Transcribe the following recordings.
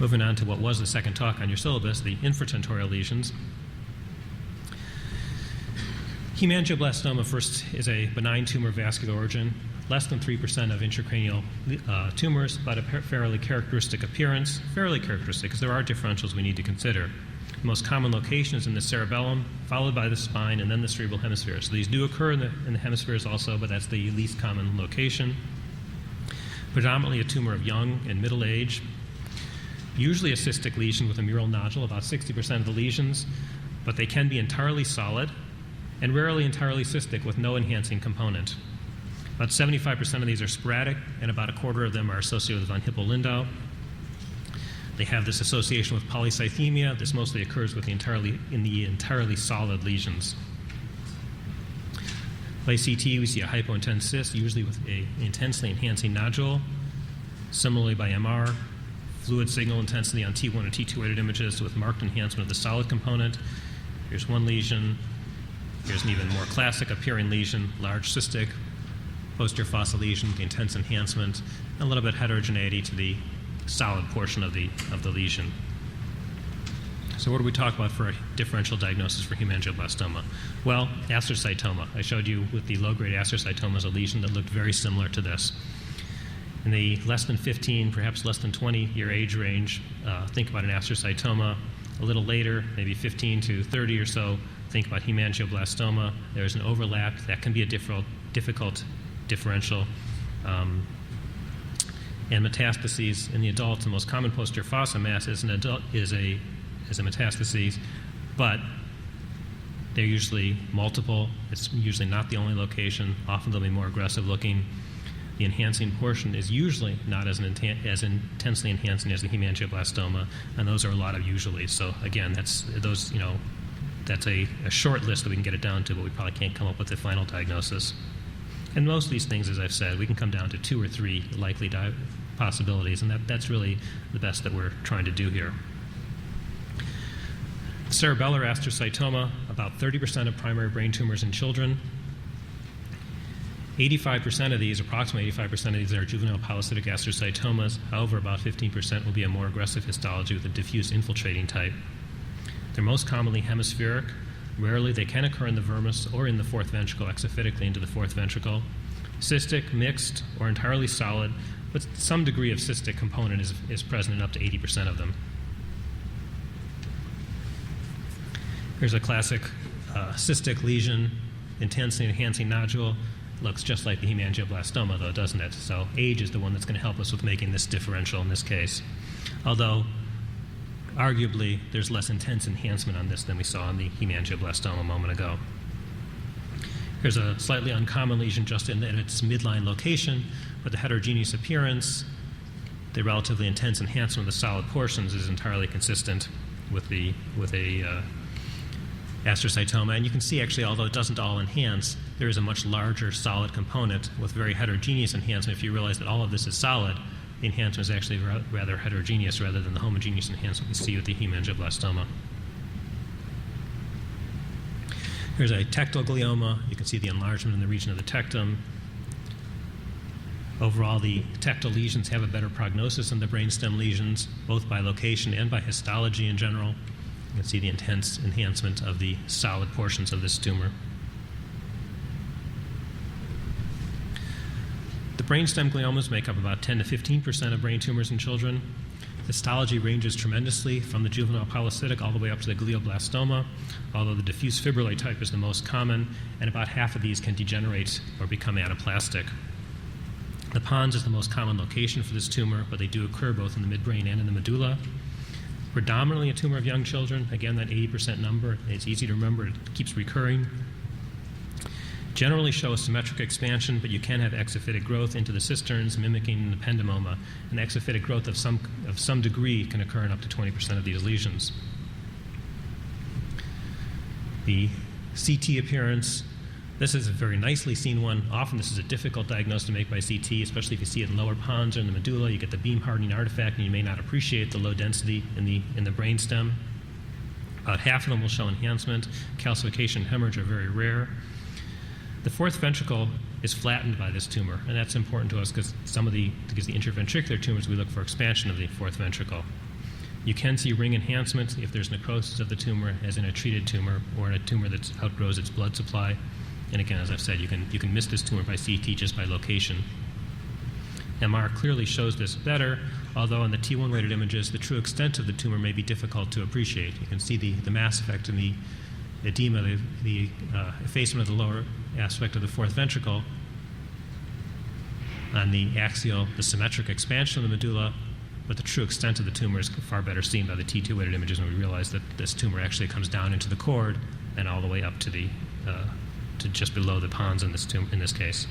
Moving on to what was the second talk on your syllabus, the infratentorial lesions. Hemangioblastoma first is a benign tumor of vascular origin, less than 3% of intracranial tumors, but a fairly characteristic appearance, fairly characteristic because there are differentials we need to consider. The most common location is in the cerebellum, followed by the spine, and then the cerebral hemisphere. So these do occur in the hemispheres also, but that's the least common location. Predominantly a tumor of young and middle age, usually a cystic lesion with a mural nodule, about 60% of the lesions, but they can be entirely solid and rarely entirely cystic with no enhancing component. About 75% of these are sporadic, and about a quarter of them are associated with von Hippel-Lindau. They have this association with polycythemia. This mostly occurs with in the entirely solid lesions. By CT, we see a hypointense cyst, usually with an intensely enhancing nodule. Similarly, by MR, fluid signal intensity on T1 or T2 weighted images with marked enhancement of the solid component. Here's one lesion. Here's an even more classic appearing lesion, large cystic, posterior fossa lesion, the intense enhancement, and a little bit heterogeneity to the solid portion of the lesion. So what do we talk about for a differential diagnosis for hemangioblastoma? Well, astrocytoma. I showed you with the low-grade astrocytoma a lesion that looked very similar to this. In the less than 15, perhaps less than 20-year age range, think about an astrocytoma. A little later, maybe 15 to 30 or so, think about hemangioblastoma. There's an overlap. That can be a difficult differential. And metastases in the adults, the most common posterior fossa mass is a metastases, but they're usually multiple. It's usually not the only location. Often they'll be more aggressive looking. The enhancing portion is usually not as intensely enhancing as the hemangioblastoma, and those are a lot of usually. So again, that's a short list that we can get it down to, but we probably can't come up with the final diagnosis. And most of these things, as I've said, we can come down to 2 or 3 likely possibilities, and that's really the best that we're trying to do here. Cerebellar astrocytoma, about 30% of primary brain tumors in children. 85% of these, approximately 85% of these, are juvenile polycytic astrocytomas. However, about 15% will be a more aggressive histology with a diffuse infiltrating type. They're most commonly hemispheric. Rarely they can occur in the vermis or in the fourth ventricle, exophytically into the fourth ventricle. Cystic, mixed, or entirely solid, but some degree of cystic component is present in up to 80% of them. Here's a classic cystic lesion, intensely enhancing nodule. Looks just like the hemangioblastoma, though, doesn't it? So age is the one that's going to help us with making this differential in this case. Although, arguably, there's less intense enhancement on this than we saw in the hemangioblastoma a moment ago. Here's a slightly uncommon lesion just in its midline location, but the heterogeneous appearance, the relatively intense enhancement of the solid portions is entirely consistent with a astrocytoma. And you can see, actually, although it doesn't all enhance, there is a much larger solid component with very heterogeneous enhancement. If you realize that all of this is solid, the enhancement is actually rather heterogeneous rather than the homogeneous enhancement we see with the hemangioblastoma. Here's a tectal glioma. You can see the enlargement in the region of the tectum. Overall, the tectal lesions have a better prognosis than the brainstem lesions, both by location and by histology in general. You can see the intense enhancement of the solid portions of this tumor. The brainstem gliomas make up about 10 to 15% of brain tumors in children. Histology ranges tremendously from the juvenile polycytic all the way up to the glioblastoma, although the diffuse fibrillary type is the most common, and about half of these can degenerate or become anaplastic. The pons is the most common location for this tumor, but they do occur both in the midbrain and in the medulla. Predominantly a tumor of young children. Again, that 80% number, it's easy to remember, it keeps recurring. Generally show a symmetric expansion, but you can have exophytic growth into the cisterns, mimicking an ependymoma. And exophytic growth of some degree can occur in up to 20% of these lesions. The CT appearance, this is a very nicely seen one. Often this is a difficult diagnosis to make by CT, especially if you see it in lower pons or in the medulla. You get the beam hardening artifact, and you may not appreciate the low density in the brainstem. About half of them will show enhancement. Calcification and hemorrhage are very rare. The fourth ventricle is flattened by this tumor, and that's important to us because the interventricular tumors, we look for expansion of the fourth ventricle. You can see ring enhancement if there's necrosis of the tumor, as in a treated tumor or in a tumor that outgrows its blood supply. And again, as I've said, you can miss this tumor by CT just by location. MR clearly shows this better, although in the T1 weighted images, the true extent of the tumor may be difficult to appreciate. You can see the mass effect in the edema, the effacement of the lower aspect of the fourth ventricle. On the axial, the symmetric expansion of the medulla, but the true extent of the tumor is far better seen by the T2 weighted images when we realize that this tumor actually comes down into the cord and all the way up to to just below the pons in this case.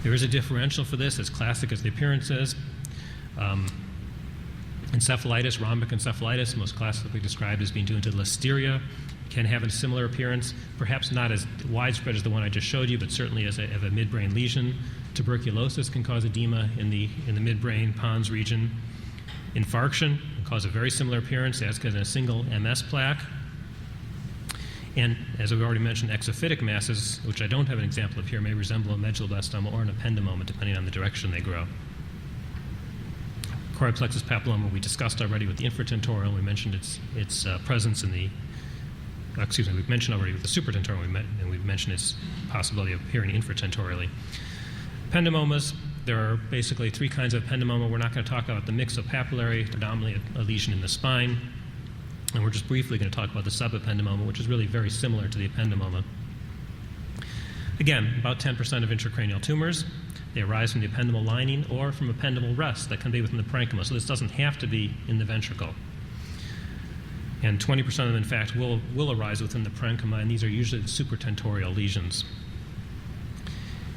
There is a differential for this, as classic as the appearance is. Encephalitis, rhombic encephalitis, most classically described as being due to listeria, can have a similar appearance, perhaps not as widespread as the one I just showed you, but certainly as a midbrain lesion. Tuberculosis can cause edema in the midbrain pons region. Infarction can cause a very similar appearance, as can a single MS plaque. And as we've already mentioned, exophytic masses, which I don't have an example of here, may resemble a medulloblastoma or an ependymoma, depending on the direction they grow. Choroid plexus papilloma we discussed already with the infratentorial. We mentioned its presence in the, we've mentioned already with the supratentorial, and we've mentioned its possibility of appearing infratentorially. Ependymomas, there are basically three kinds of ependymoma. We're not going to talk about the myxopapillary, predominantly a lesion in the spine. And we're just briefly going to talk about the subependymoma, which is really very similar to the ependymoma. Again, about 10% of intracranial tumors. They arise from the ependymal lining or from ependymal rest that can be within the parenchyma. So this doesn't have to be in the ventricle. And 20% of them, in fact, will arise within the parenchyma, and these are usually the supratentorial lesions.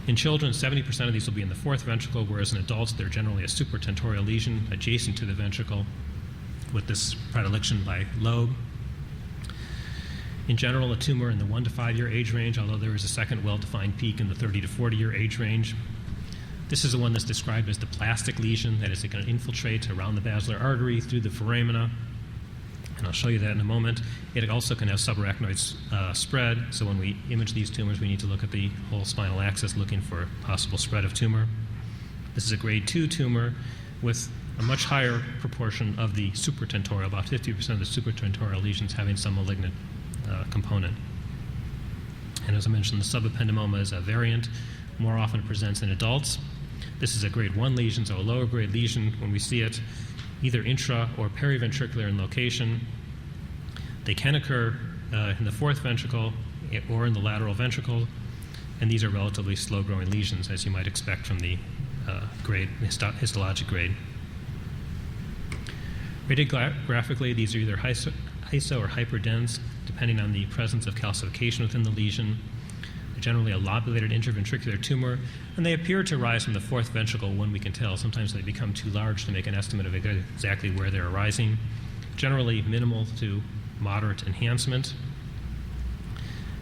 In children, 70% of these will be in the fourth ventricle, whereas in adults, they're generally a supratentorial lesion adjacent to the ventricle, with this predilection by lobe. In general, a tumor in the 1 to 5 year age range, although there is a second well-defined peak in the 30 to 40 year age range. This is the one that's described as the plastic lesion, that is, it can infiltrate around the basilar artery through the foramina, and I'll show you that in a moment. It also can have subarachnoid spread, so when we image these tumors, we need to look at the whole spinal axis looking for possible spread of tumor. This is a grade 2 tumor with a much higher proportion of the supratentorial, about 50% of the supratentorial lesions having some malignant component. And as I mentioned, the subependymoma is a variant, more often presents in adults. This is a grade 1 lesion, so a lower grade lesion when we see it, either intra or periventricular in location. They can occur in the fourth ventricle or in the lateral ventricle, and these are relatively slow-growing lesions, as you might expect from the histologic grade. Radiographically, these are either hyso or hyperdense, depending on the presence of calcification within the lesion. They're generally a lobulated interventricular tumor, and they appear to arise from the fourth ventricle when we can tell. Sometimes they become too large to make an estimate of exactly where they're arising. Generally minimal to moderate enhancement.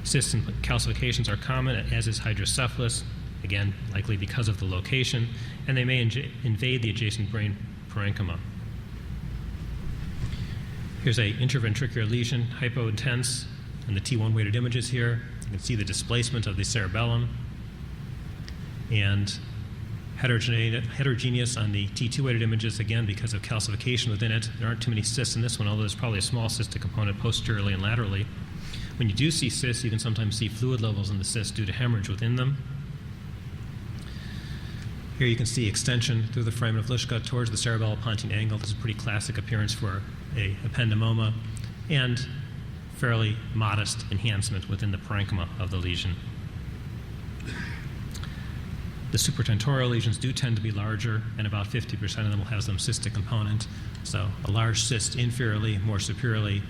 Cysts and calcifications are common, as is hydrocephalus, again, likely because of the location, and they may invade the adjacent brain parenchyma. Here's an interventricular lesion, hypointense, and the T1 weighted images here. You can see the displacement of the cerebellum, and heterogeneous on the T2 weighted images, again, because of calcification within it. There aren't too many cysts in this one, although there's probably a small cystic component posteriorly and laterally. When you do see cysts, you can sometimes see fluid levels in the cysts due to hemorrhage within them. Here you can see extension through the foramen of Lischka towards the cerebellopontine angle. This is a pretty classic appearance for a ependymoma, and fairly modest enhancement within the parenchyma of the lesion. The supratentorial lesions do tend to be larger, and about 50% of them will have some cystic component. So a large cyst inferiorly, more superiorly,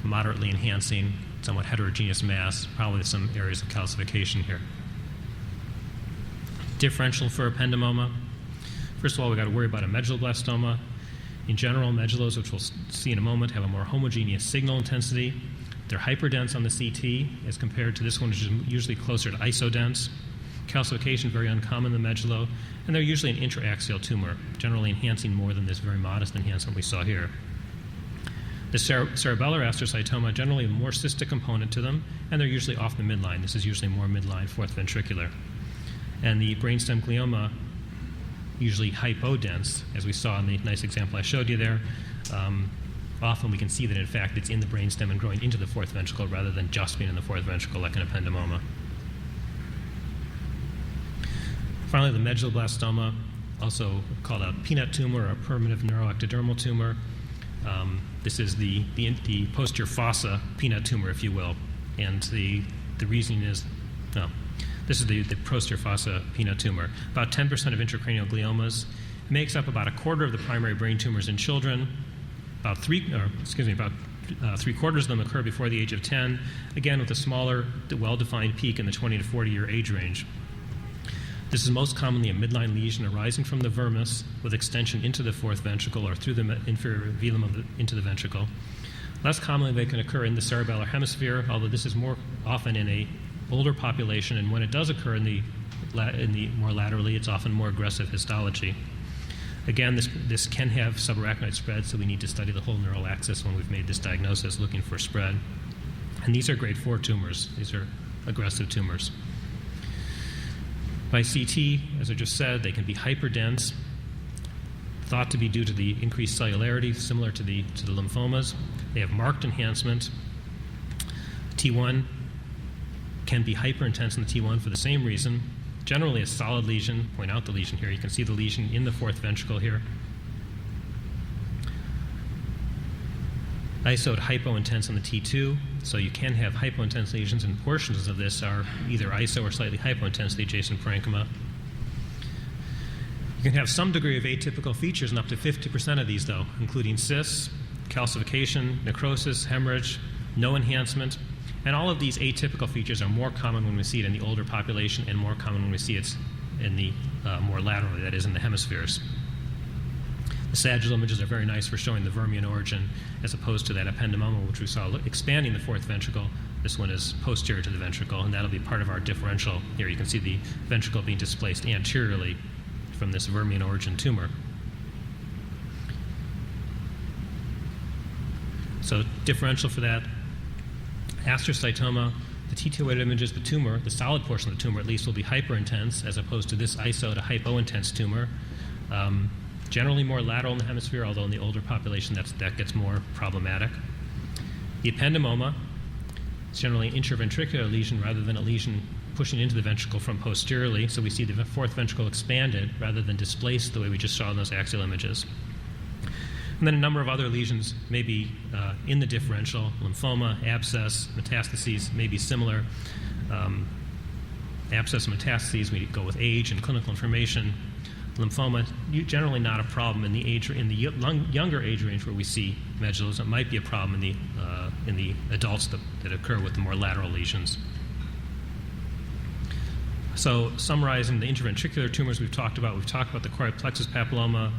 moderately enhancing, somewhat heterogeneous mass, probably some areas of calcification here. Differential for ependymoma. First of all, we've got to worry about a medulloblastoma. In general, medullos, which we'll see in a moment, have a more homogeneous signal intensity. They're hyperdense on the CT as compared to this one, which is usually closer to isodense. Calcification, very uncommon in the medullo, and they're usually an intraaxial tumor, generally enhancing more than this very modest enhancement we saw here. The cerebellar astrocytoma generally have more cystic component to them, and they're usually off the midline. This is usually more midline, fourth ventricular. And the brainstem glioma usually hypodense, as we saw in the nice example I showed you there. Often we can see that, in fact, it's in the brainstem and growing into the fourth ventricle rather than just being in the fourth ventricle like an ependymoma. Finally, the medulloblastoma, also called a peanut tumor or a permanent neuroectodermal tumor. This is the posterior fossa peanut tumor, if you will. And the reasoning is, this is the posterior fossa peanut tumor. About 10% of intracranial gliomas. It makes up about a quarter of the primary brain tumors in children. About three-quarters of them occur before the age of 10, again with a smaller, well-defined peak in the 20 to 40-year age range. This is most commonly a midline lesion arising from the vermis with extension into the fourth ventricle or through the inferior velum into the ventricle. Less commonly, they can occur in the cerebellar hemisphere, although this is more often in an older population, and when it does occur in the more laterally, it's often more aggressive histology. Again, this can have subarachnoid spread, so we need to study the whole neural axis when we've made this diagnosis looking for spread. And these are grade 4 tumors. These are aggressive tumors. By CT, as I just said, they can be hyperdense, thought to be due to the increased cellularity, similar to the lymphomas. They have marked enhancement. T1 can be hyperintense in the T1 for the same reason. Generally a solid lesion. Point out the lesion here. You can see the lesion in the fourth ventricle here. Iso hypointense on the T2, so you can have hypointense lesions, and portions of this are either iso or slightly hypointense to the adjacent parenchyma. You can have some degree of atypical features in up to 50% of these, though, including cysts, calcification, necrosis, hemorrhage, no enhancement. And all of these atypical features are more common when we see it in the older population and more common when we see it in the more laterally, that is, in the hemispheres. The sagittal images are very nice for showing the vermian origin as opposed to that ependymoma, which we saw expanding the fourth ventricle. This one is posterior to the ventricle, and that'll be part of our differential. Here you can see the ventricle being displaced anteriorly from this vermian origin tumor. So differential for that. Astrocytoma, the T2-weighted images, the tumor, the solid portion of the tumor at least, will be hyperintense as opposed to this iso to hypointense tumor. Generally more lateral in the hemisphere, although in the older population that gets more problematic. The ependymoma is generally an intraventricular lesion rather than a lesion pushing into the ventricle from posteriorly, so we see the fourth ventricle expanded rather than displaced the way we just saw in those axial images. And then a number of other lesions may be in the differential. Lymphoma, abscess, metastases may be similar. Abscess and metastases, we go with age and clinical information. Lymphoma, generally not a problem in the younger age range where we see medullas. It might be a problem in the adults that occur with the more lateral lesions. So summarizing the intraventricular tumors we've talked about the choroid plexus papilloma,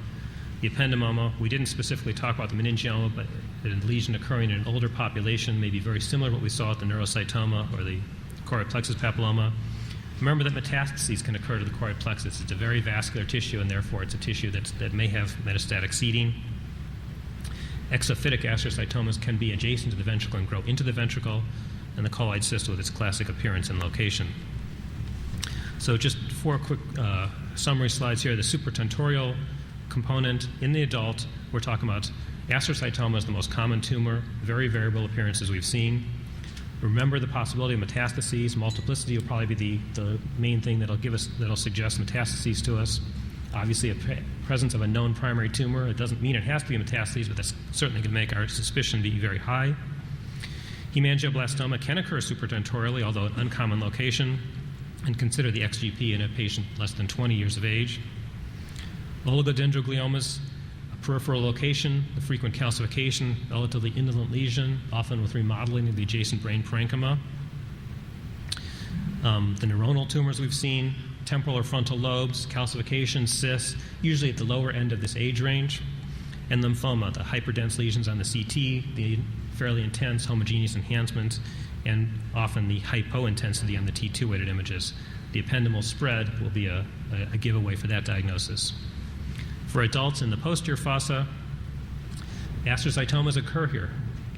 the ependymoma. We didn't specifically talk about the meningioma, but a lesion occurring in an older population may be very similar to what we saw at the neurocytoma or the choroid plexus papilloma. Remember that metastases can occur to the choroid plexus. It's a very vascular tissue, and therefore it's a tissue that may have metastatic seeding. Exophytic astrocytomas can be adjacent to the ventricle and grow into the ventricle, and the colloid cyst with its classic appearance and location. So just 4 quick summary slides here. The supratentorial component in the adult, we're talking about astrocytoma is the most common tumor, very variable appearances we've seen. Remember the possibility of metastases. Multiplicity will probably be the main thing that'll suggest metastases to us. Obviously, a presence of a known primary tumor. It doesn't mean it has to be metastases, but that certainly can make our suspicion be very high. Hemangioblastoma can occur supratentorially, although an uncommon location, and consider the XGP in a patient less than 20 years of age. Oligodendrogliomas, a peripheral location, the frequent calcification, relatively indolent lesion, often with remodeling of the adjacent brain parenchyma. The neuronal tumors we've seen, temporal or frontal lobes, calcification, cysts, usually at the lower end of this age range. And lymphoma, the hyperdense lesions on the CT, the fairly intense homogeneous enhancement, and often the hypointensity on the T2-weighted images. The ependymal spread will be a giveaway for that diagnosis. For adults in the posterior fossa, astrocytomas occur here.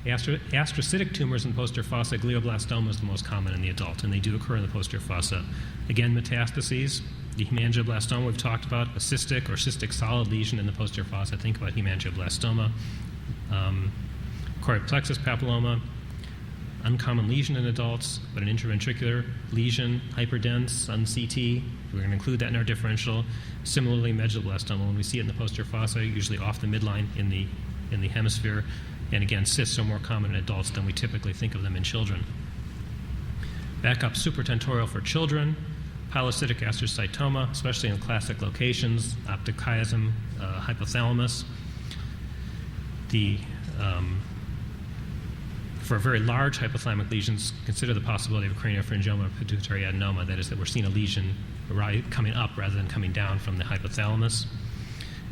Astrocytic tumors in posterior fossa, glioblastoma is the most common in the adult, and they do occur in the posterior fossa. Again, metastases, The hemangioblastoma we've talked about, a cystic or cystic solid lesion in the posterior fossa. Think about hemangioblastoma. Choroid plexus papilloma, uncommon lesion in adults, but an intraventricular lesion, hyperdense on CT. We're going to include that in our differential. Similarly, medulloblastoma, when we see it in the posterior fossa, usually off the midline in the hemisphere. And again, cysts are more common in adults than we typically think of them in children. Back up supratentorial for children, pilocytic astrocytoma, especially in classic locations, optic chiasm, hypothalamus. For very large hypothalamic lesions, consider the possibility of craniopharyngioma or pituitary adenoma. That is, that we're seeing a lesion coming up rather than coming down from the hypothalamus.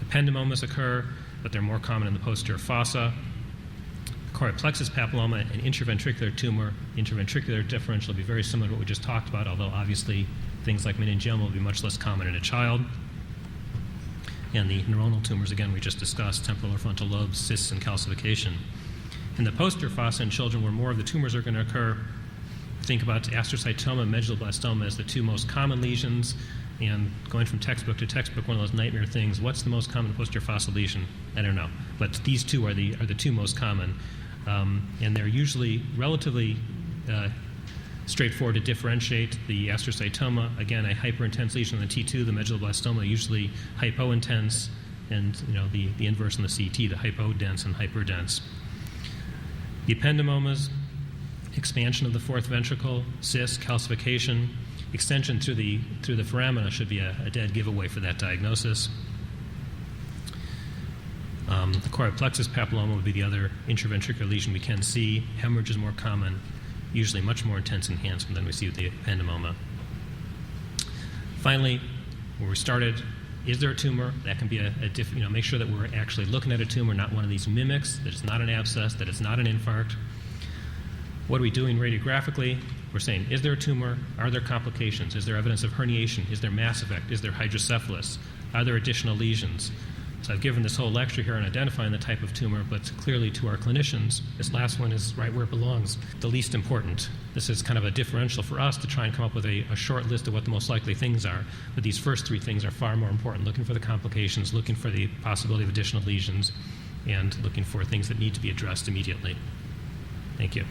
Ependymomas occur, but they're more common in the posterior fossa. Choroid plexus papilloma, an intraventricular tumor. Intraventricular differential will be very similar to what we just talked about, although obviously things like meningioma will be much less common in a child. And the neuronal tumors, again, we just discussed, temporal or frontal lobes, cysts, and calcification. In the posterior fossa in children where more of the tumors are going to occur, think about astrocytoma and medulloblastoma as the two most common lesions. And going from textbook to textbook, one of those nightmare things, what's the most common posterior fossa lesion? I don't know. But these two are the two most common. And they're usually relatively straightforward to differentiate. The astrocytoma, again, a hyperintense lesion on the T2, the medulloblastoma, usually hypointense, and the inverse on the CT, the hypodense and hyperdense. The ependymomas, expansion of the fourth ventricle, cyst, calcification, extension through the foramina should be a dead giveaway for that diagnosis. The choroid plexus papilloma would be the other intraventricular lesion we can see. Hemorrhage is more common, usually much more intense enhancement than we see with the ependymoma. Finally, where we started, is there a tumor? That can be make sure that we're actually looking at a tumor, not one of these mimics, that it's not an abscess, that it's not an infarct. What are we doing radiographically? We're saying, is there a tumor? Are there complications? Is there evidence of herniation? Is there mass effect? Is there hydrocephalus? Are there additional lesions? So I've given this whole lecture here on identifying the type of tumor, but clearly to our clinicians, this last one is right where it belongs, the least important. This is kind of a differential for us to try and come up with a short list of what the most likely things are. But these first three things are far more important, looking for the complications, looking for the possibility of additional lesions, and looking for things that need to be addressed immediately. Thank you.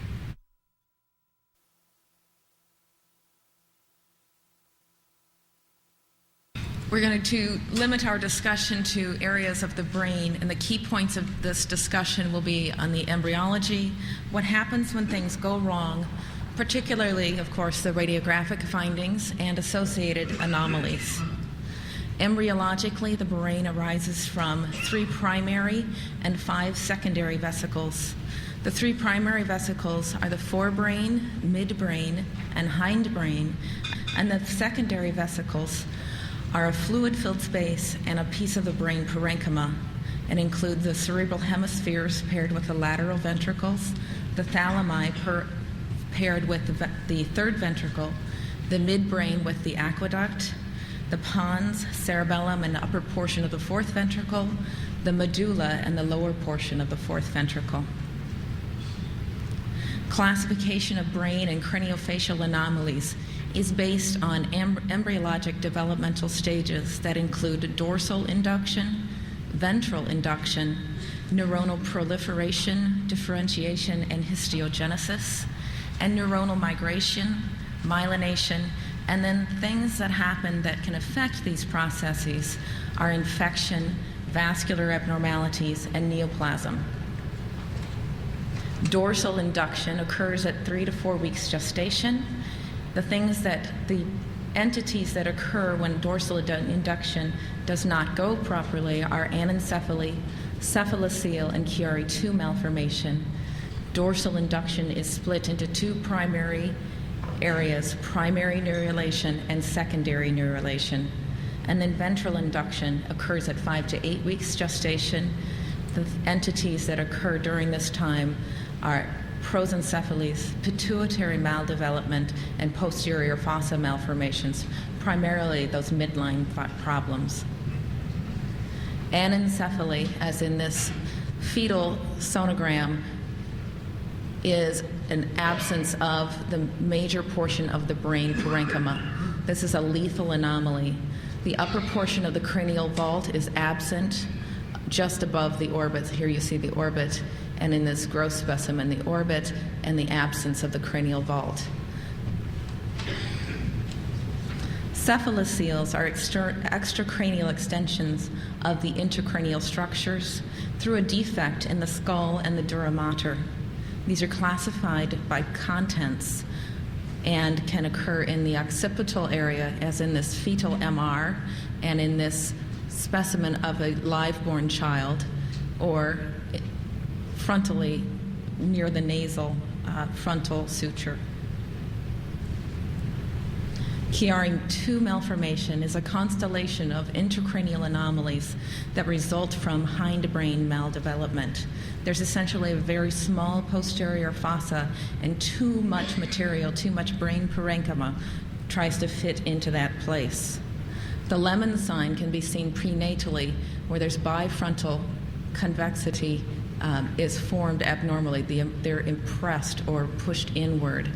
We're going to limit our discussion to areas of the brain, and the key points of this discussion will be on the embryology, what happens when things go wrong, particularly, of course, the radiographic findings and associated anomalies. Embryologically, the brain arises from 3 primary and 5 secondary vesicles. The 3 primary vesicles are the forebrain, midbrain, and hindbrain, and the secondary vesicles are a fluid-filled space and a piece of the brain parenchyma, and include the cerebral hemispheres paired with the lateral ventricles, the thalami paired with the third ventricle, the midbrain with the aqueduct, the pons, cerebellum, and the upper portion of the fourth ventricle, the medulla, and the lower portion of the fourth ventricle. Classification of brain and craniofacial anomalies is based on embryologic developmental stages that include dorsal induction, ventral induction, neuronal proliferation, differentiation, and histiogenesis, and neuronal migration, myelination, and then things that happen that can affect these processes are infection, vascular abnormalities, and neoplasm. Dorsal induction occurs at 3 to 4 weeks gestation. The entities that occur when dorsal induction does not go properly are anencephaly, cephalocele, and Chiari II malformation. Dorsal induction is split into 2 primary areas, primary neurulation and secondary neurulation. And then ventral induction occurs at 5 to 8 weeks gestation. The entities that occur during this time are prosencephalies, pituitary maldevelopment, and posterior fossa malformations, primarily those midline problems. Anencephaly, as in this fetal sonogram, is an absence of the major portion of the brain parenchyma. This is a lethal anomaly. The upper portion of the cranial vault is absent just above the orbit. Here you see the orbit, and in this gross specimen, the orbit and the absence of the cranial vault. Cephaloceles are extracranial extensions of the intracranial structures through a defect in the skull and the dura mater. These are classified by contents and can occur in the occipital area, as in this fetal MR, and in this specimen of a live-born child, or frontally near the nasal frontal suture. Chiari II malformation is a constellation of intracranial anomalies that result from hindbrain maldevelopment. There's essentially a very small posterior fossa, and too much material, too much brain parenchyma tries to fit into that place. The lemon sign can be seen prenatally, where there's bifrontal convexity is formed abnormally. They're impressed or pushed inward.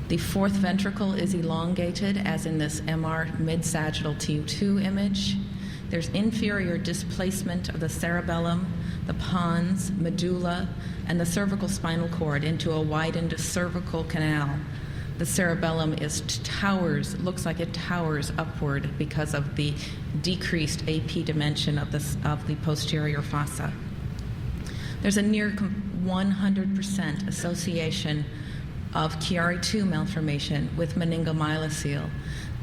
The fourth ventricle is elongated, as in this MR mid-sagittal T2 image. There's inferior displacement of the cerebellum, the pons, medulla, and the cervical spinal cord into a widened cervical canal. The cerebellum looks like it towers upward because of the decreased AP dimension of the posterior fossa. There's a near 100% association of Chiari II malformation with meningomyelocele.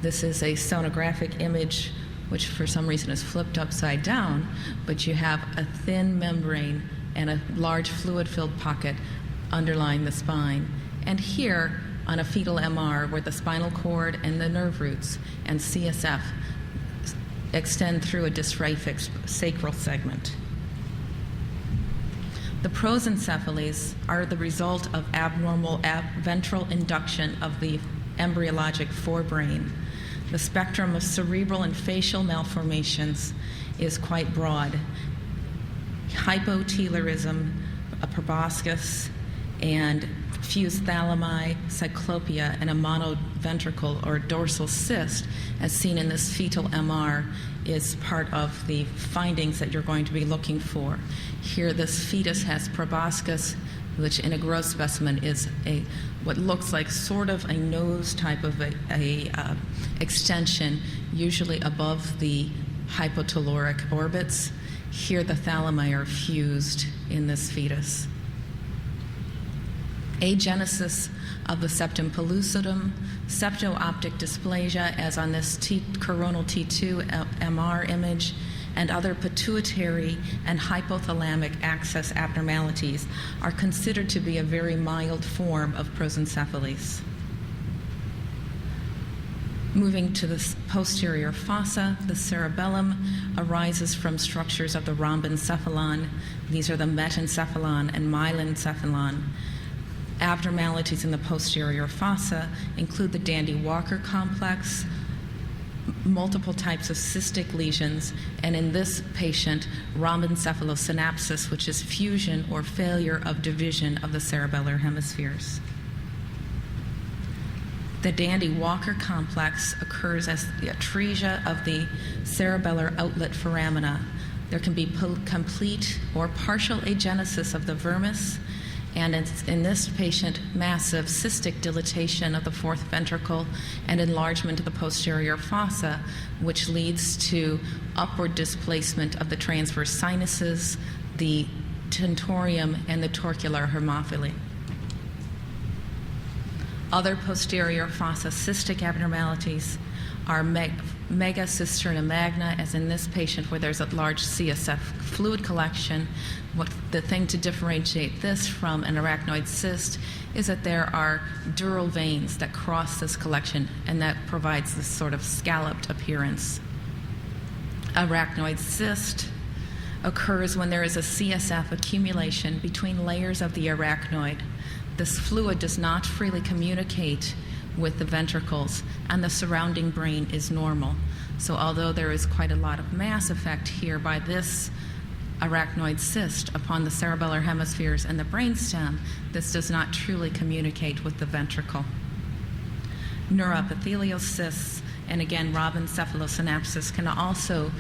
This is a sonographic image, which for some reason is flipped upside down, but you have a thin membrane and a large fluid-filled pocket underlying the spine. And here, on a fetal MR, where the spinal cord and the nerve roots and CSF extend through a dystrophic sacral segment. The prosencephalies are the result of abnormal ventral induction of the embryologic forebrain. The spectrum of cerebral and facial malformations is quite broad. Hypotelarism, a proboscis, and fused thalami, cyclopia, and a monoventricle or dorsal cyst, as seen in this fetal MR, is part of the findings that you're going to be looking for. Here, this fetus has proboscis, which in a gross specimen is what looks like sort of a nose type of extension, usually above the hypotelluric orbits. Here, the thalami are fused in this fetus. Agenesis of the septum pellucidum, septo-optic dysplasia, as on this coronal T2 MR image, and other pituitary and hypothalamic axis abnormalities are considered to be a very mild form of prosencephalies. Moving to the posterior fossa, the cerebellum arises from structures of the rhombencephalon. These are the metencephalon and myelencephalon. Abnormalities in the posterior fossa include the Dandy-Walker complex, multiple types of cystic lesions, and in this patient, rhombencephalosynapsis, which is fusion or failure of division of the cerebellar hemispheres. The Dandy-Walker complex occurs as the atresia of the cerebellar outlet foramina. There can be complete or partial agenesis of the vermis, and in this patient, massive cystic dilatation of the fourth ventricle and enlargement of the posterior fossa, which leads to upward displacement of the transverse sinuses, the tentorium, and the torcular hemophily. Other posterior fossa cystic abnormalities are megacisterna magna, as in this patient where there's a large CSF fluid collection. The thing to differentiate this from an arachnoid cyst is that there are dural veins that cross this collection, and that provides this sort of scalloped appearance. Arachnoid cyst occurs when there is a CSF accumulation between layers of the arachnoid. This fluid does not freely communicate with the ventricles, and the surrounding brain is normal. So although there is quite a lot of mass effect here by this arachnoid cyst upon the cerebellar hemispheres and the brainstem, this does not truly communicate with the ventricle. Neuroepithelial cysts, and again, robincephalosynapsis can also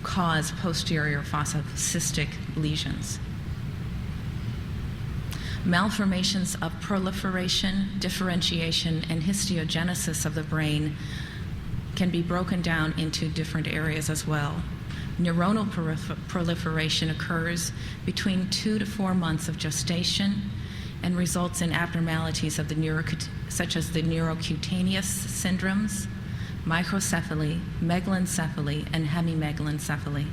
cause posterior fossa cystic lesions. Malformations of proliferation, differentiation, and histiogenesis of the brain can be broken down into different areas as well. Neuronal proliferation occurs between 2 to 4 months of gestation and results in abnormalities of such as the neurocutaneous syndromes, microcephaly, megalencephaly, and hemimegalencephaly.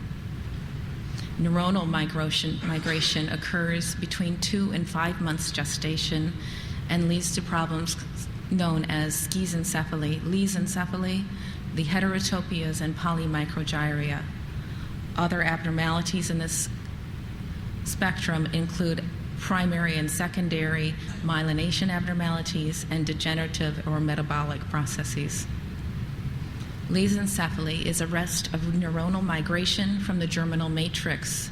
Neuronal migration occurs between 2 and 5 months gestation and leads to problems known as Schizencephaly, lesioncephaly, the heterotopias, and polymicrogyria. Other abnormalities in this spectrum include primary and secondary myelination abnormalities and degenerative or metabolic processes. Lesioncephaly is arrest of neuronal migration from the germinal matrix.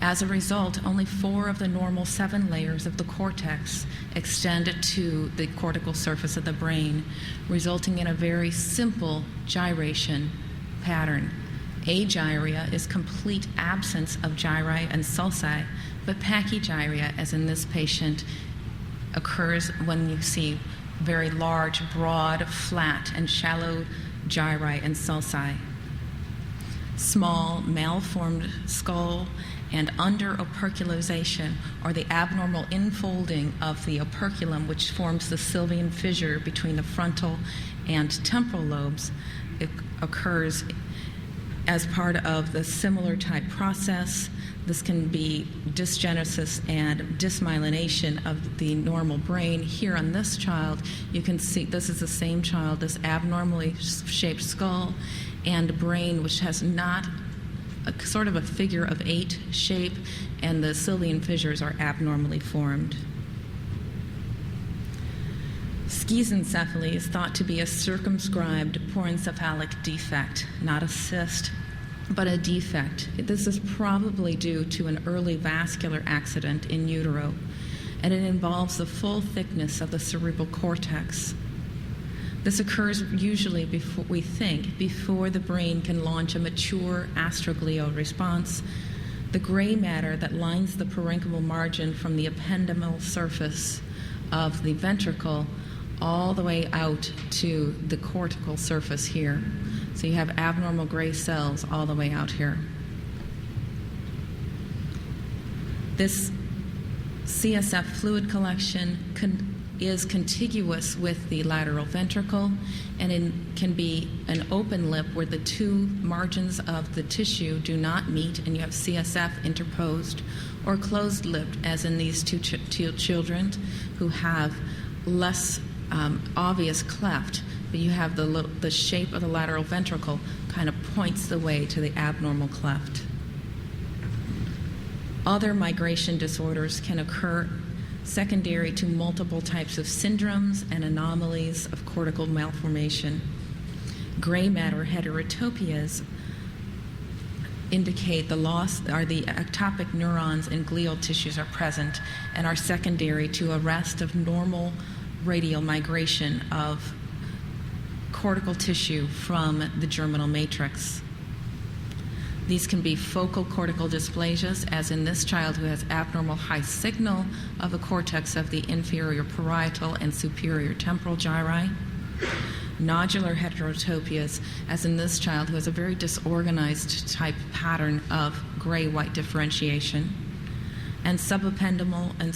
As a result, only 4 of the normal 7 layers of the cortex extend to the cortical surface of the brain, resulting in a very simple gyration pattern. Agyria is complete absence of gyri and sulci, but pachygyria, as in this patient, occurs when you see very large, broad, flat, and shallow gyri and sulci. Small, malformed skull and under-operculization, or the abnormal infolding of the operculum, which forms the sylvian fissure between the frontal and temporal lobes, it occurs as part of the similar type process. This can be dysgenesis and dysmyelination of the normal brain. Here on this child, you can see this is the same child, this abnormally shaped skull and brain, which has not a sort of a figure of 8 shape, and the sylvian fissures are abnormally formed. Schizencephaly is thought to be a circumscribed porencephalic defect, not a cyst, but a defect. This is probably due to an early vascular accident in utero, and it involves the full thickness of the cerebral cortex. This occurs usually before the brain can launch a mature astroglial response. The gray matter that lines the parenchymal margin from the ependymal surface of the ventricle all the way out to the cortical surface here. So you have abnormal gray cells all the way out here. This CSF fluid collection is contiguous with the lateral ventricle, and it can be an open lip where the 2 margins of the tissue do not meet and you have CSF interposed, or closed lipped, as in these two children who have less obvious cleft, but you have the shape of the lateral ventricle kind of points the way to the abnormal cleft. Other migration disorders can occur secondary to multiple types of syndromes and anomalies of cortical malformation. Gray matter heterotopias indicate the loss, or the ectopic neurons in glial tissues are present and are secondary to arrest of normal radial migration of cortical tissue from the germinal matrix. These can be focal cortical dysplasias, as in this child who has abnormal high signal of the cortex of the inferior parietal and superior temporal gyri. Nodular heterotopias, as in this child who has a very disorganized type pattern of gray-white differentiation. And subependymal and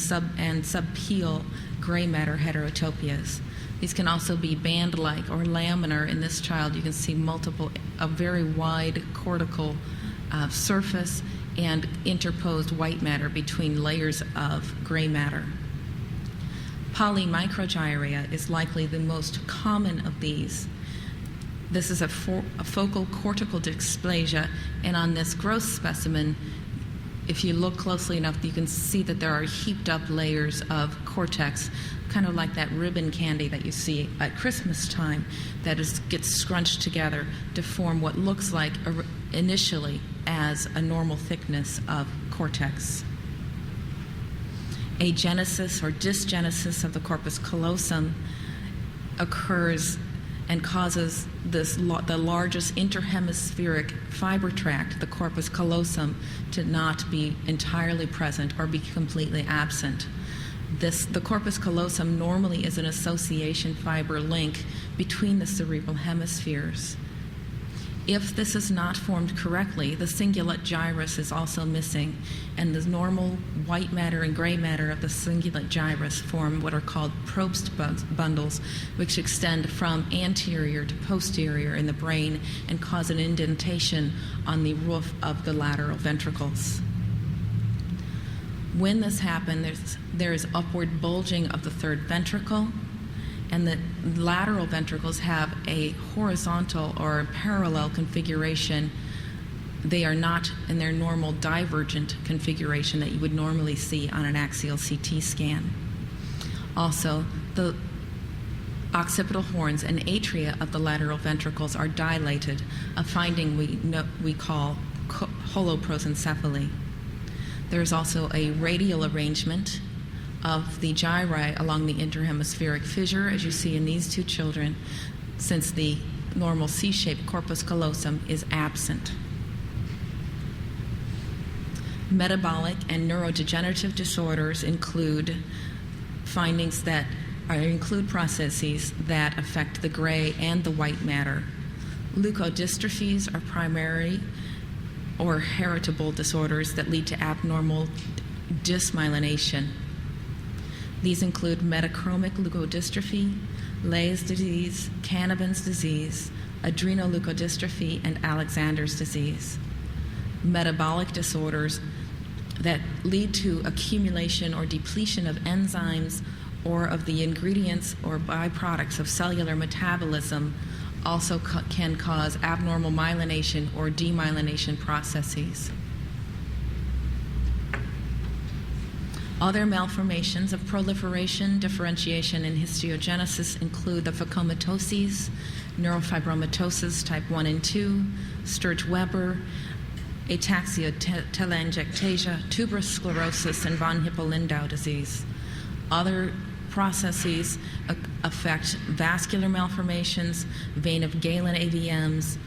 subpeel gray matter heterotopias. These can also be band-like or laminar. In this child, you can see a very wide cortical surface and interposed white matter between layers of gray matter. Polymicrogyria is likely the most common of these. This is a focal cortical dysplasia, and on this gross specimen, if you look closely enough, you can see that there are heaped up layers of cortex, kind of like that ribbon candy that you see at Christmas time that gets scrunched together to form what looks like initially as a normal thickness of cortex. Agenesis or dysgenesis of the corpus callosum occurs and causes the largest interhemispheric fiber tract, the corpus callosum, to not be entirely present or be completely absent. The corpus callosum normally is an association fiber link between the cerebral hemispheres. If this is not formed correctly, the cingulate gyrus is also missing, and the normal white matter and gray matter of the cingulate gyrus form what are called Probst bundles, which extend from anterior to posterior in the brain and cause an indentation on the roof of the lateral ventricles. When this happens, there is upward bulging of the third ventricle, and the lateral ventricles have a horizontal or parallel configuration. They are not in their normal divergent configuration that you would normally see on an axial CT scan. Also, the occipital horns and atria of the lateral ventricles are dilated, a finding we call holoprosencephaly. There's also a radial arrangement of the gyri along the interhemispheric fissure, as you see in these two children, since the normal C-shaped corpus callosum is absent. Metabolic and neurodegenerative disorders include findings that include processes that affect the gray and the white matter. Leukodystrophies are primary or heritable disorders that lead to abnormal dysmyelination. These include metachromic leukodystrophy, Leigh's disease, Canavan's disease, adrenoleukodystrophy, and Alexander's disease. Metabolic disorders that lead to accumulation or depletion of enzymes or of the ingredients or byproducts of cellular metabolism also can cause abnormal myelination or demyelination processes. Other malformations of proliferation, differentiation, and histiogenesis include the phacomatoses, neurofibromatosis type 1 and 2, Sturge-Weber, ataxia telangiectasia, tuberous sclerosis, and von Hippel-Lindau disease. Other processes affect vascular malformations, vein of Galen AVMs,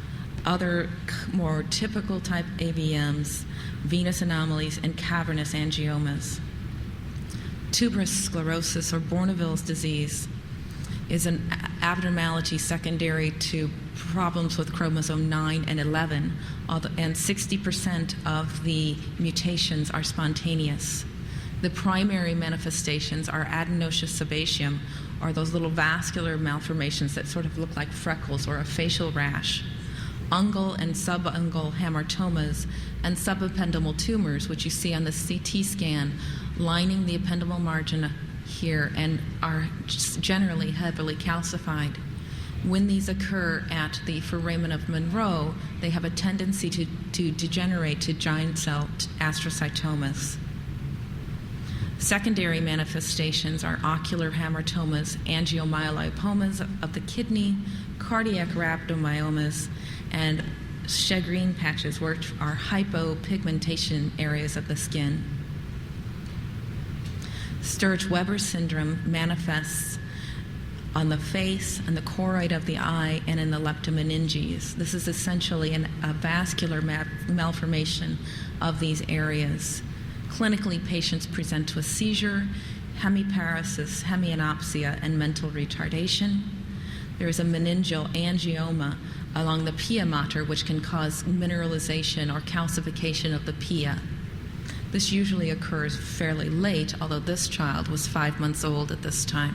other more typical type AVMs, venous anomalies, and cavernous angiomas. Tuberous sclerosis, or Bourneville's disease, is an abnormality secondary to problems with chromosome 9 and 11, and 60% of the mutations are spontaneous. The primary manifestations are adenomatosis sebaceum, or those little vascular malformations that sort of look like freckles or a facial rash, ungual and subungual hamartomas, and subependymal tumors, which you see on the CT scan, lining the ependymal margin here and are generally heavily calcified. When these occur at the foramen of Monroe, they have a tendency to degenerate to giant cell astrocytomas. Secondary manifestations are ocular hamartomas, angiomyolipomas of the kidney, cardiac rhabdomyomas, and shagreen patches, which are hypopigmentation areas of the skin. Sturge-Weber syndrome manifests on the face and the choroid of the eye and in the leptomeninges. This is essentially a vascular malformation of these areas. Clinically, patients present to a seizure, hemiparesis, hemianopsia, and mental retardation. There is a meningeal angioma along the pia mater, which can cause mineralization or calcification of the pia. This usually occurs fairly late, although this child was 5 months old at this time.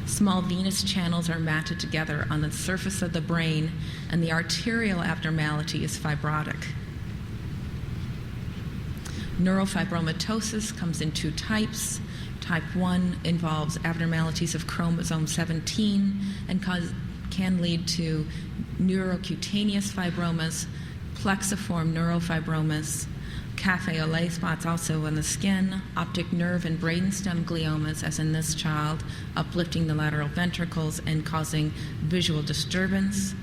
Small venous channels are matted together on the surface of the brain, and the arterial abnormality is fibrotic. Neurofibromatosis comes in two types. Type 1 involves abnormalities of chromosome 17 and can lead to neurocutaneous fibromas, plexiform neurofibromas, cafe au lait spots also on the skin, optic nerve and brainstem gliomas, as in this child, uplifting the lateral ventricles and causing visual disturbance.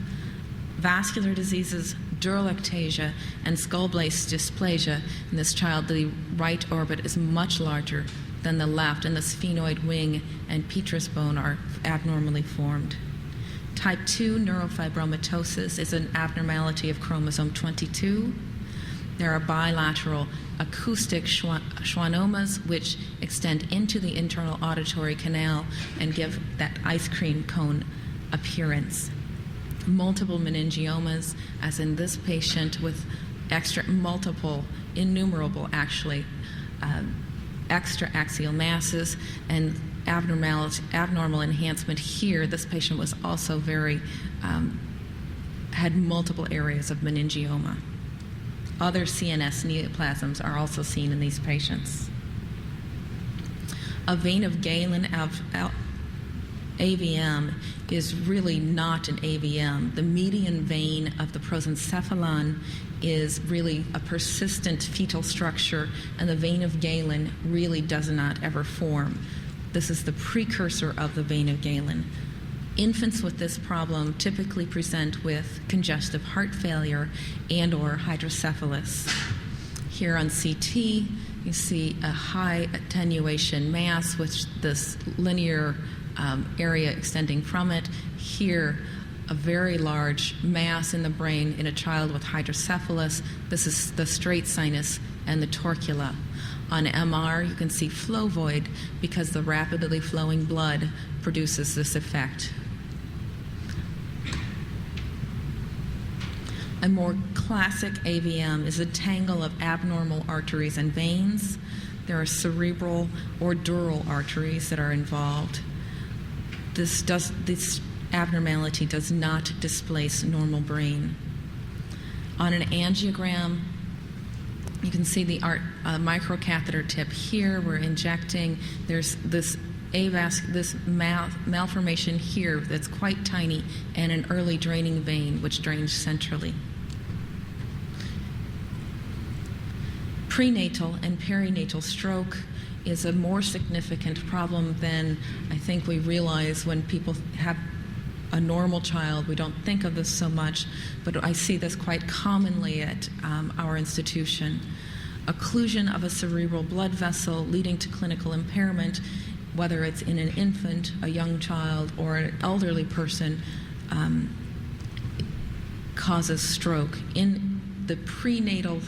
Vascular diseases, dural ectasia, and skull base dysplasia. In this child, the right orbit is much larger than the left, and the sphenoid wing and petrous bone are abnormally formed. Type 2 neurofibromatosis is an abnormality of chromosome 22. There are bilateral acoustic schwannomas which extend into the internal auditory canal and give that ice cream cone appearance. Multiple meningiomas, as in this patient with innumerable actually, extra-axial masses and abnormal enhancement here. This patient was also had multiple areas of meningioma. Other CNS neoplasms are also seen in these patients. A vein of Galen AVM is really not an AVM. The median vein of the Prosencephaly is really a persistent fetal structure, and the vein of Galen really does not ever form. This is the precursor of the vein of Galen. Infants with this problem typically present with congestive heart failure and/or hydrocephalus. Here on CT, you see a high attenuation mass with this linear area extending from it. Here, a very large mass in the brain in a child with hydrocephalus. This is the straight sinus and the torcula. On MR, you can see flow void because the rapidly flowing blood produces this effect. A more classic AVM is a tangle of abnormal arteries and veins. There are cerebral or dural arteries that are involved. This abnormality does not displace normal brain. On an angiogram, you can see the microcatheter tip here. We're injecting. There's this malformation here that's quite tiny, and an early draining vein which drains centrally. Prenatal and perinatal stroke is a more significant problem than I think we realize when people have a normal child. We don't think of this so much, but I see this quite commonly at our institution. Occlusion of a cerebral blood vessel leading to clinical impairment, whether it's in an infant, a young child, or an elderly person, causes stroke. In the prenatal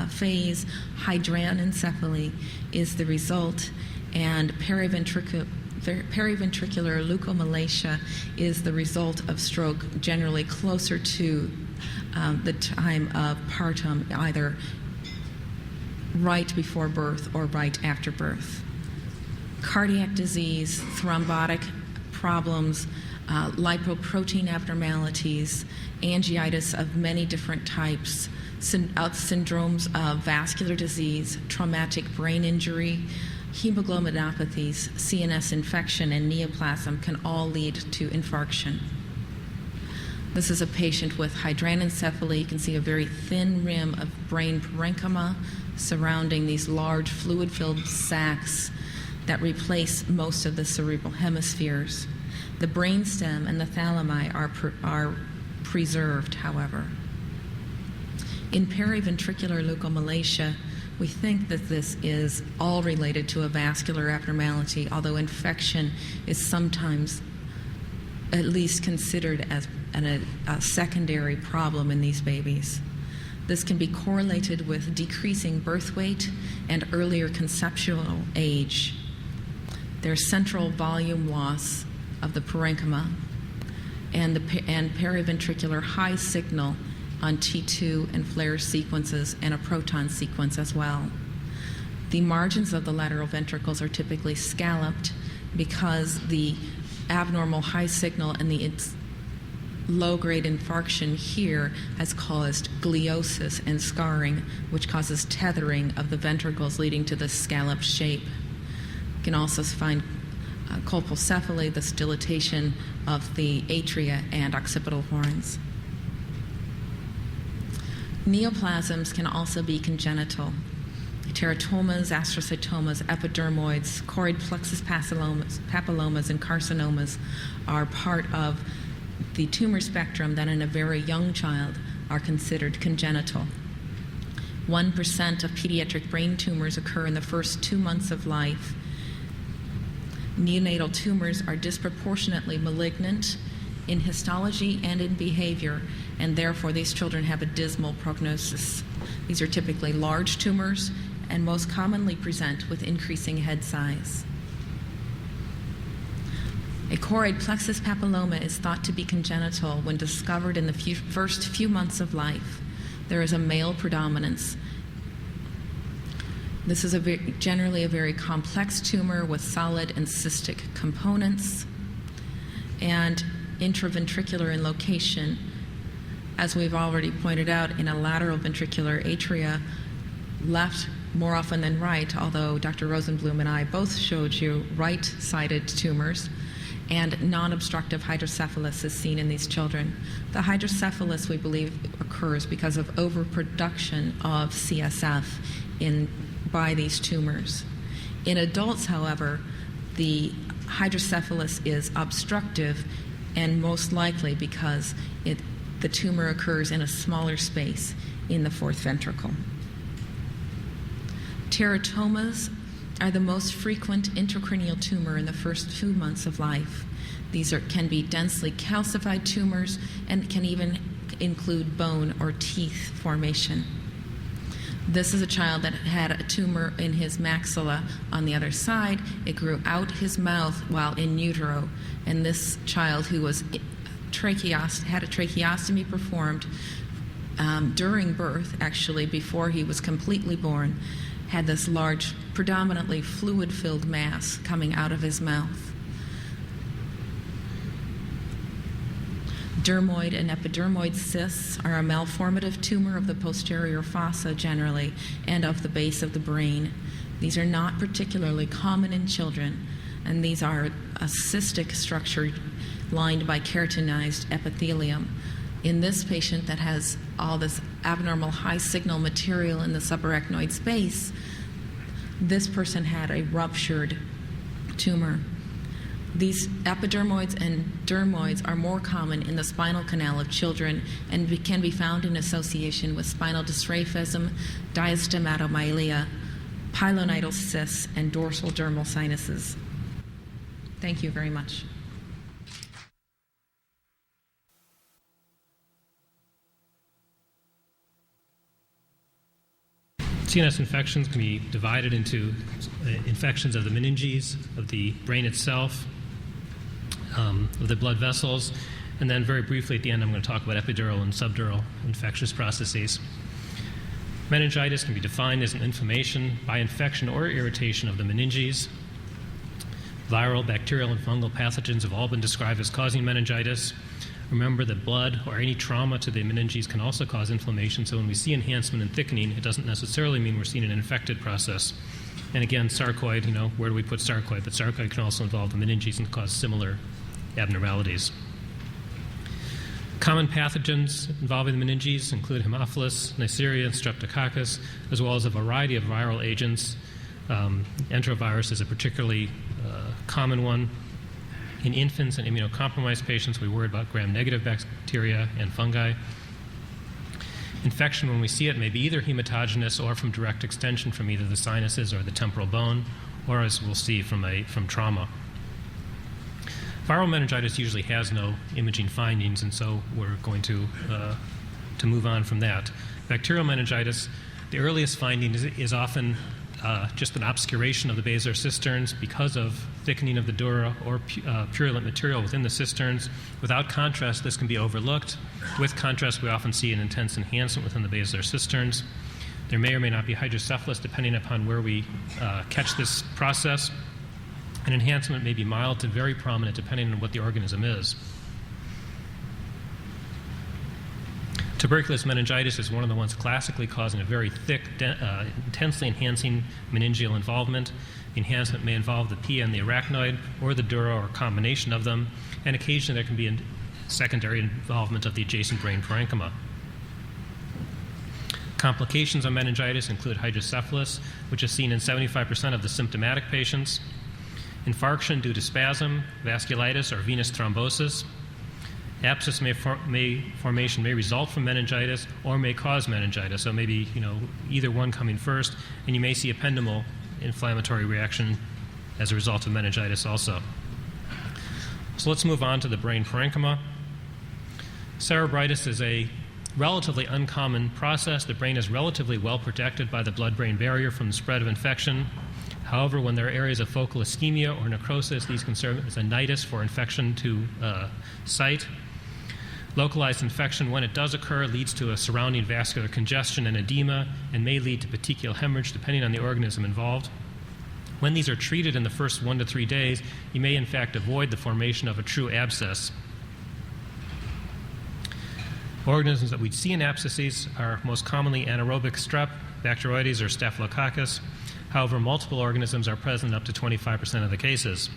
phase, hydranencephaly is the result, and periventricular leukomalacia is the result of stroke, generally closer to the time of partum, either right before birth or right after birth. Cardiac disease, thrombotic problems, lipoprotein abnormalities, angiitis of many different types, syndromes of vascular disease, traumatic brain injury, hemoglobininopathies, CNS infection, and neoplasm can all lead to infarction. This is a patient with hydranencephaly. You can see a very thin rim of brain parenchyma surrounding these large fluid-filled sacs that replace most of the cerebral hemispheres. The brainstem and the thalami are preserved, however. In periventricular leukomalacia, we think that this is all related to a vascular abnormality, although infection is sometimes at least considered as a secondary problem in these babies. This can be correlated with decreasing birth weight and earlier conceptual age. There's central volume loss of the parenchyma and periventricular high signal on T2 and flare sequences and a proton sequence as well. The margins of the lateral ventricles are typically scalloped because the abnormal high signal and the low-grade infarction here has caused gliosis and scarring, which causes tethering of the ventricles leading to this scalloped shape. You can also find colpocephaly, the dilatation of the atria and occipital horns. Neoplasms can also be congenital. Teratomas, astrocytomas, epidermoids, choroid plexus papillomas, and carcinomas are part of the tumor spectrum that in a very young child are considered congenital. 1% of pediatric brain tumors occur in the first 2 months of life. Neonatal tumors are disproportionately malignant in histology and in behavior, and therefore these children have a dismal prognosis. These are typically large tumors and most commonly present with increasing head size. A choroid plexus papilloma is thought to be congenital when discovered in the first few months of life. There is a male predominance. This is generally a very complex tumor with solid and cystic components and intraventricular in location. As we've already pointed out, in a lateral ventricular atria, left more often than right, although Dr. Rosenblum and I both showed you right-sided tumors, and non-obstructive hydrocephalus is seen in these children. The hydrocephalus, we believe, occurs because of overproduction of CSF by these tumors. In adults, however, the hydrocephalus is obstructive, and most likely because the tumor occurs in a smaller space in the fourth ventricle. Teratomas are the most frequent intracranial tumor in the first 2 months of life. These can be densely calcified tumors and can even include bone or teeth formation. This is a child that had a tumor in his maxilla on the other side. It grew out his mouth while in utero, and this child, who was had a tracheostomy performed during birth, actually before he was completely born, had this large, predominantly fluid-filled mass coming out of his mouth. Dermoid and epidermoid cysts are a malformative tumor of the posterior fossa generally and of the base of the brain. These are not particularly common in children, and these are a cystic structure lined by keratinized epithelium. In this patient that has all this abnormal high signal material in the subarachnoid space, this person had a ruptured tumor. These epidermoids and dermoids are more common in the spinal canal of children and can be found in association with spinal dysraphism, diastematomyelia, pilonidal cysts, and dorsal dermal sinuses. Thank you very much. CNS infections can be divided into infections of the meninges, of the brain itself, of the blood vessels, and then very briefly at the end I'm going to talk about epidural and subdural infectious processes. Meningitis can be defined as an inflammation by infection or irritation of the meninges. Viral, bacterial, and fungal pathogens have all been described as causing meningitis. Remember that blood or any trauma to the meninges can also cause inflammation, so when we see enhancement and thickening, it doesn't necessarily mean we're seeing an infected process. And again, sarcoid, where do we put sarcoid? But sarcoid can also involve the meninges and cause similar abnormalities. Common pathogens involving the meninges include Haemophilus, Neisseria, and Streptococcus, as well as a variety of viral agents. Enterovirus is a particularly common one. In infants and immunocompromised patients, we worry about gram-negative bacteria and fungi. Infection, when we see it, may be either hematogenous or from direct extension from either the sinuses or the temporal bone, or as we'll see, from trauma. Viral meningitis usually has no imaging findings, and so we're going to move on from that. Bacterial meningitis, the earliest finding is often just an obscuration of the basilar cisterns because of thickening of the dura or purulent material within the cisterns. Without contrast, this can be overlooked. With contrast, we often see an intense enhancement within the basilar cisterns. There may or may not be hydrocephalus depending upon where we catch this process. An enhancement may be mild to very prominent depending on what the organism is. Tuberculous meningitis is one of the ones classically causing a very thick, intensely enhancing meningeal involvement. The enhancement may involve the pia and the arachnoid, or the dura, or a combination of them, and occasionally there can be a secondary involvement of the adjacent brain parenchyma. Complications of meningitis include hydrocephalus, which is seen in 75% of the symptomatic patients, infarction due to spasm, vasculitis, or venous thrombosis, Abscess formation may result from meningitis or may cause meningitis. So maybe either one coming first, and you may see ependymal inflammatory reaction as a result of meningitis also. So let's move on to the brain parenchyma. Cerebritis is a relatively uncommon process. The brain is relatively well protected by the blood-brain barrier from the spread of infection. However, when there are areas of focal ischemia or necrosis, these can serve as a nidus for infection to site. Localized infection, when it does occur, leads to a surrounding vascular congestion and edema and may lead to petechial hemorrhage depending on the organism involved. When these are treated in the first 1 to 3 days, you may in fact avoid the formation of a true abscess. Organisms that we see in abscesses are most commonly anaerobic strep, Bacteroides, or Staphylococcus. However, multiple organisms are present in up to 25% of the cases.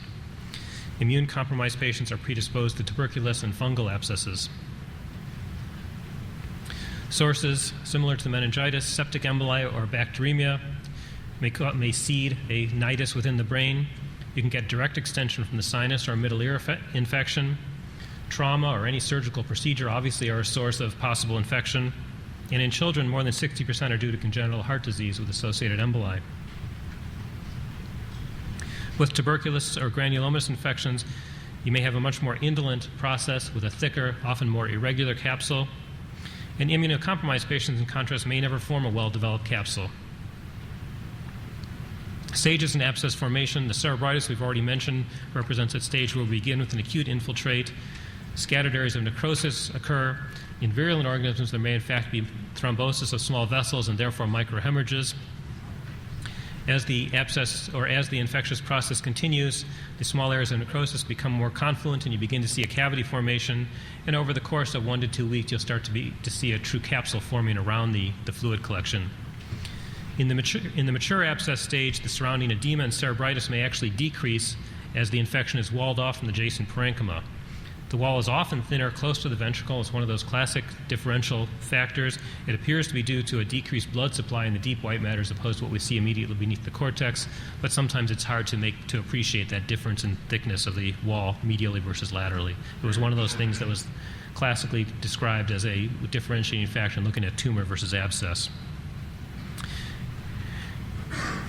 Immune-compromised patients are predisposed to tuberculous and fungal abscesses. Sources similar to the meningitis, septic emboli or bacteremia may seed a nidus within the brain. You can get direct extension from the sinus or middle ear infection. Trauma or any surgical procedure obviously are a source of possible infection. And in children, more than 60% are due to congenital heart disease with associated emboli. With tuberculous or granulomatous infections, you may have a much more indolent process with a thicker, often more irregular capsule. And immunocompromised patients, in contrast, may never form a well-developed capsule. Stages in abscess formation, the cerebritis we've already mentioned represents a stage where we begin with an acute infiltrate. Scattered areas of necrosis occur. In virulent organisms, there may in fact be thrombosis of small vessels and therefore microhemorrhages. As the abscess or as the infectious process continues, the small areas of necrosis become more confluent and you begin to see a cavity formation. And over the course of 1 to 2 weeks, you'll start to see a true capsule forming around the fluid collection. In the mature abscess stage, the surrounding edema and cerebritis may actually decrease as the infection is walled off from the adjacent parenchyma. The wall is often thinner close to the ventricle. It's one of those classic differential factors. It appears to be due to a decreased blood supply in the deep white matter as opposed to what we see immediately beneath the cortex, but sometimes it's hard to appreciate that difference in thickness of the wall medially versus laterally. It was one of those things that was classically described as a differentiating factor in looking at tumor versus abscess.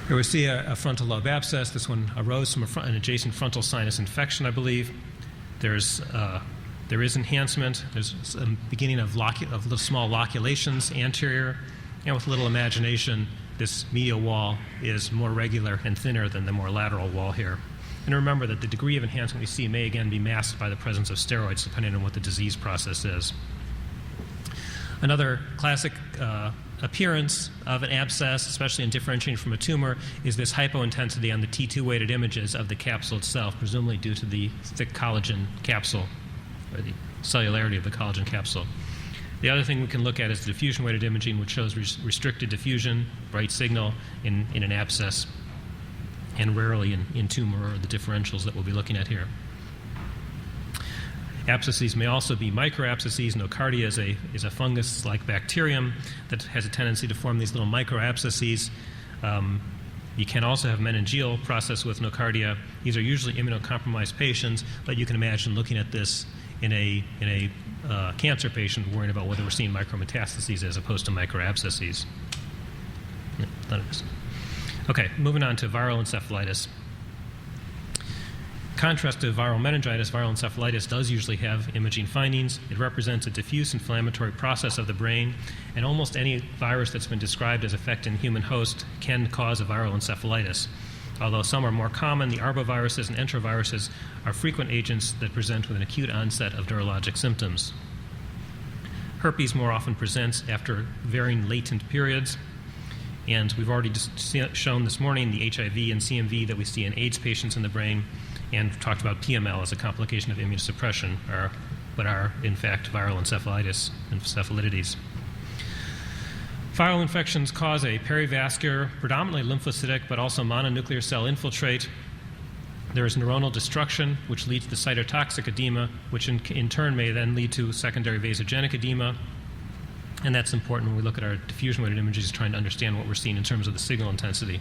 Here we see a frontal lobe abscess. This one arose from an adjacent frontal sinus infection, I believe. There is enhancement. There's a beginning of little small loculations anterior, and with little imagination, this medial wall is more regular and thinner than the more lateral wall here. And remember that the degree of enhancement we see may again be masked by the presence of steroids, depending on what the disease process is. Another classic appearance of an abscess, especially in differentiating from a tumor, is this hypointensity on the T2 weighted images of the capsule itself, presumably due to the thick collagen capsule, or the cellularity of the collagen capsule. The other thing we can look at is the diffusion weighted imaging, which shows restricted diffusion, bright signal in an abscess, and rarely in tumor or the differentials that we'll be looking at here. Abscesses may also be microabscesses. Nocardia is a fungus-like bacterium that has a tendency to form these little microabscesses. You can also have meningeal process with nocardia. These are usually immunocompromised patients, but you can imagine looking at this in a cancer patient worrying about whether we're seeing micrometastases as opposed to microabscesses. Okay, moving on to viral encephalitis. In contrast to viral meningitis, viral encephalitis does usually have imaging findings. It represents a diffuse inflammatory process of the brain, and almost any virus that's been described as affecting human host can cause a viral encephalitis. Although some are more common, the arboviruses and enteroviruses are frequent agents that present with an acute onset of neurologic symptoms. Herpes more often presents after varying latent periods, and we've already shown this morning the HIV and CMV that we see in AIDS patients in the brain, and talked about PML as a complication of immunosuppression, but are in fact viral encephalitis and encephalitides. Viral infections cause a perivascular, predominantly lymphocytic, but also mononuclear cell infiltrate. There is neuronal destruction, which leads to cytotoxic edema, which in turn may then lead to secondary vasogenic edema. And that's important when we look at our diffusion-weighted images, trying to understand what we're seeing in terms of the signal intensity.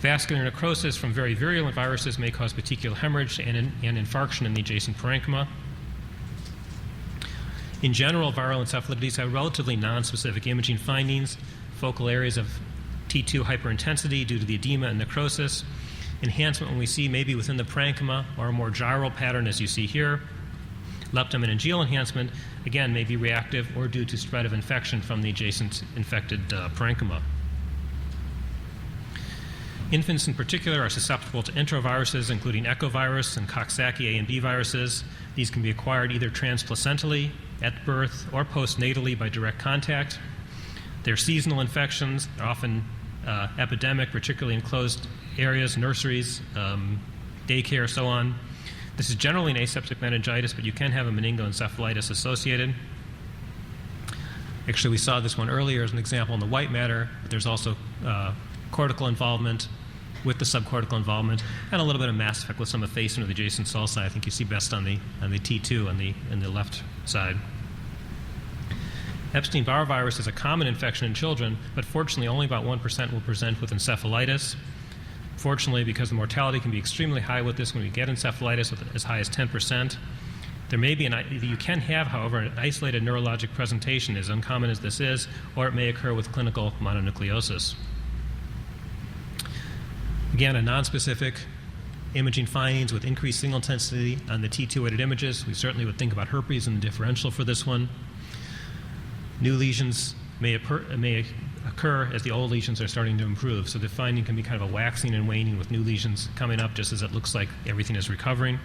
Vascular necrosis from very virulent viruses may cause petechial hemorrhage and infarction in the adjacent parenchyma. In general, viral encephalitis have relatively nonspecific imaging findings, focal areas of T2 hyperintensity due to the edema and necrosis, enhancement when we see maybe within the parenchyma or a more gyral pattern as you see here, leptomeningeal enhancement, again, may be reactive or due to spread of infection from the adjacent infected parenchyma. Infants in particular are susceptible to enteroviruses, including echovirus and Coxsackie A and B viruses. These can be acquired either transplacentally at birth or postnatally by direct contact. They're seasonal infections. They're often epidemic, particularly in closed areas, nurseries, daycare, so on. This is generally an aseptic meningitis, but you can have a meningoencephalitis associated. Actually, we saw this one earlier as an example in the white matter, but there's also cortical involvement with the subcortical involvement, and a little bit of mass effect with some effacement of the adjacent sulci. I think you see best on the T2 on the left side. Epstein-Barr virus is a common infection in children, but fortunately only about 1% will present with encephalitis. Fortunately, because the mortality can be extremely high with this when we get encephalitis with as high as 10%. There may be you can have, however, an isolated neurologic presentation, as uncommon as this is, or it may occur with clinical mononucleosis. Again, a nonspecific imaging findings with increased signal intensity on the T2-weighted images. We certainly would think about herpes and the differential for this one. New lesions may occur as the old lesions are starting to improve. So the finding can be kind of a waxing and waning with new lesions coming up just as it looks like everything is recovering.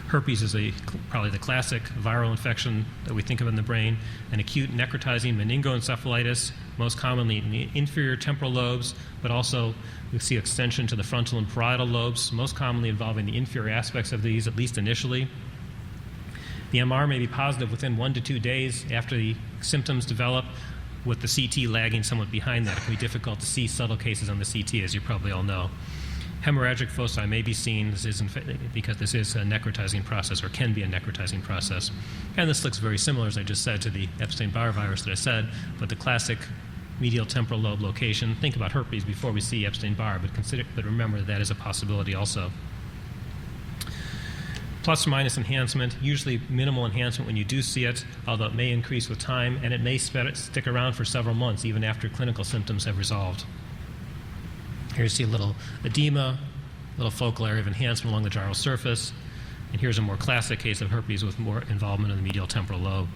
Herpes is probably the classic viral infection that we think of in the brain, an acute necrotizing meningoencephalitis, most commonly in the inferior temporal lobes, but also we see extension to the frontal and parietal lobes, most commonly involving the inferior aspects of these, at least initially. The MR may be positive within 1 to 2 days after the symptoms develop, with the CT lagging somewhat behind that. It can be difficult to see subtle cases on the CT, as you probably all know. Hemorrhagic foci may be seen because this is a necrotizing process, or can be a necrotizing process. And this looks very similar, as I just said, to the Epstein-Barr virus that I said, but the classic medial temporal lobe location. Think about herpes before we see Epstein-Barr, but remember that is a possibility also. Plus or minus enhancement, usually minimal enhancement when you do see it, although it may increase with time, and it may stick around for several months, even after clinical symptoms have resolved. Here you see a little edema, a little focal area of enhancement along the gyral surface, and here's a more classic case of herpes with more involvement of the medial temporal lobe.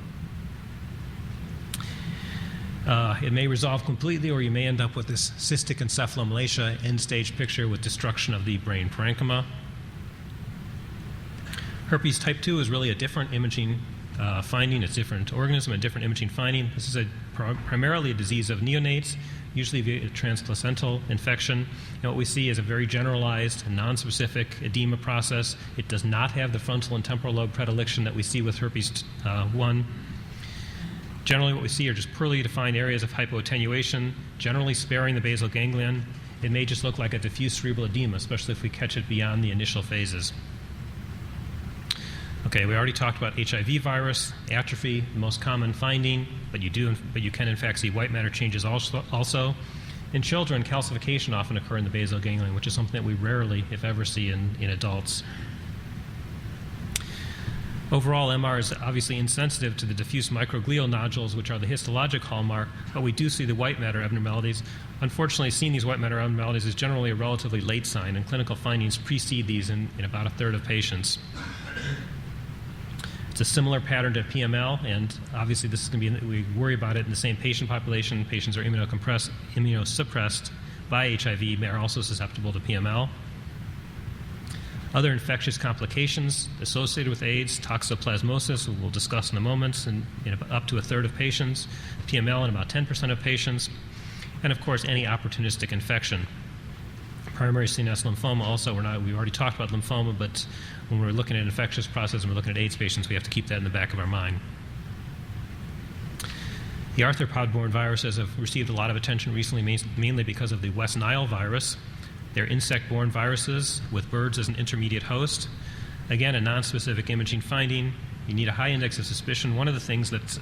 It may resolve completely, or you may end up with this cystic encephalomalacia end-stage picture with destruction of the brain parenchyma. Herpes type 2 is really a different imaging finding. It's a different organism, a different imaging finding. This is primarily a disease of neonates, usually via transplacental infection. And what we see is a very generalized and nonspecific edema process. It does not have the frontal and temporal lobe predilection that we see with herpes 1. Generally, what we see are just poorly defined areas of hypoattenuation, generally sparing the basal ganglion. It may just look like a diffuse cerebral edema, especially if we catch it beyond the initial phases. Okay, we already talked about HIV virus, atrophy, the most common finding, but you can in fact see white matter changes also. In children, calcification often occur in the basal ganglion, which is something that we rarely, if ever, see in adults. Overall, MR is obviously insensitive to the diffuse microglial nodules, which are the histologic hallmark, but we do see the white matter abnormalities. Unfortunately, seeing these white matter abnormalities is generally a relatively late sign, and clinical findings precede these in about a third of patients. It's a similar pattern to PML, and obviously this is going to be, we worry about it in the same patient population. Patients are immunosuppressed by HIV, are also susceptible to PML. Other infectious complications associated with AIDS, toxoplasmosis, we'll discuss in a moment, in up to a third of patients, PML in about 10% of patients, and of course any opportunistic infection. Primary CNS lymphoma also, we've already talked about lymphoma, but when we're looking at infectious process and we're looking at AIDS patients, we have to keep that in the back of our mind. The arthropod-borne viruses have received a lot of attention recently, mainly because of the West Nile virus. They're insect-borne viruses with birds as an intermediate host. Again, a nonspecific imaging finding. You need a high index of suspicion. One of the things that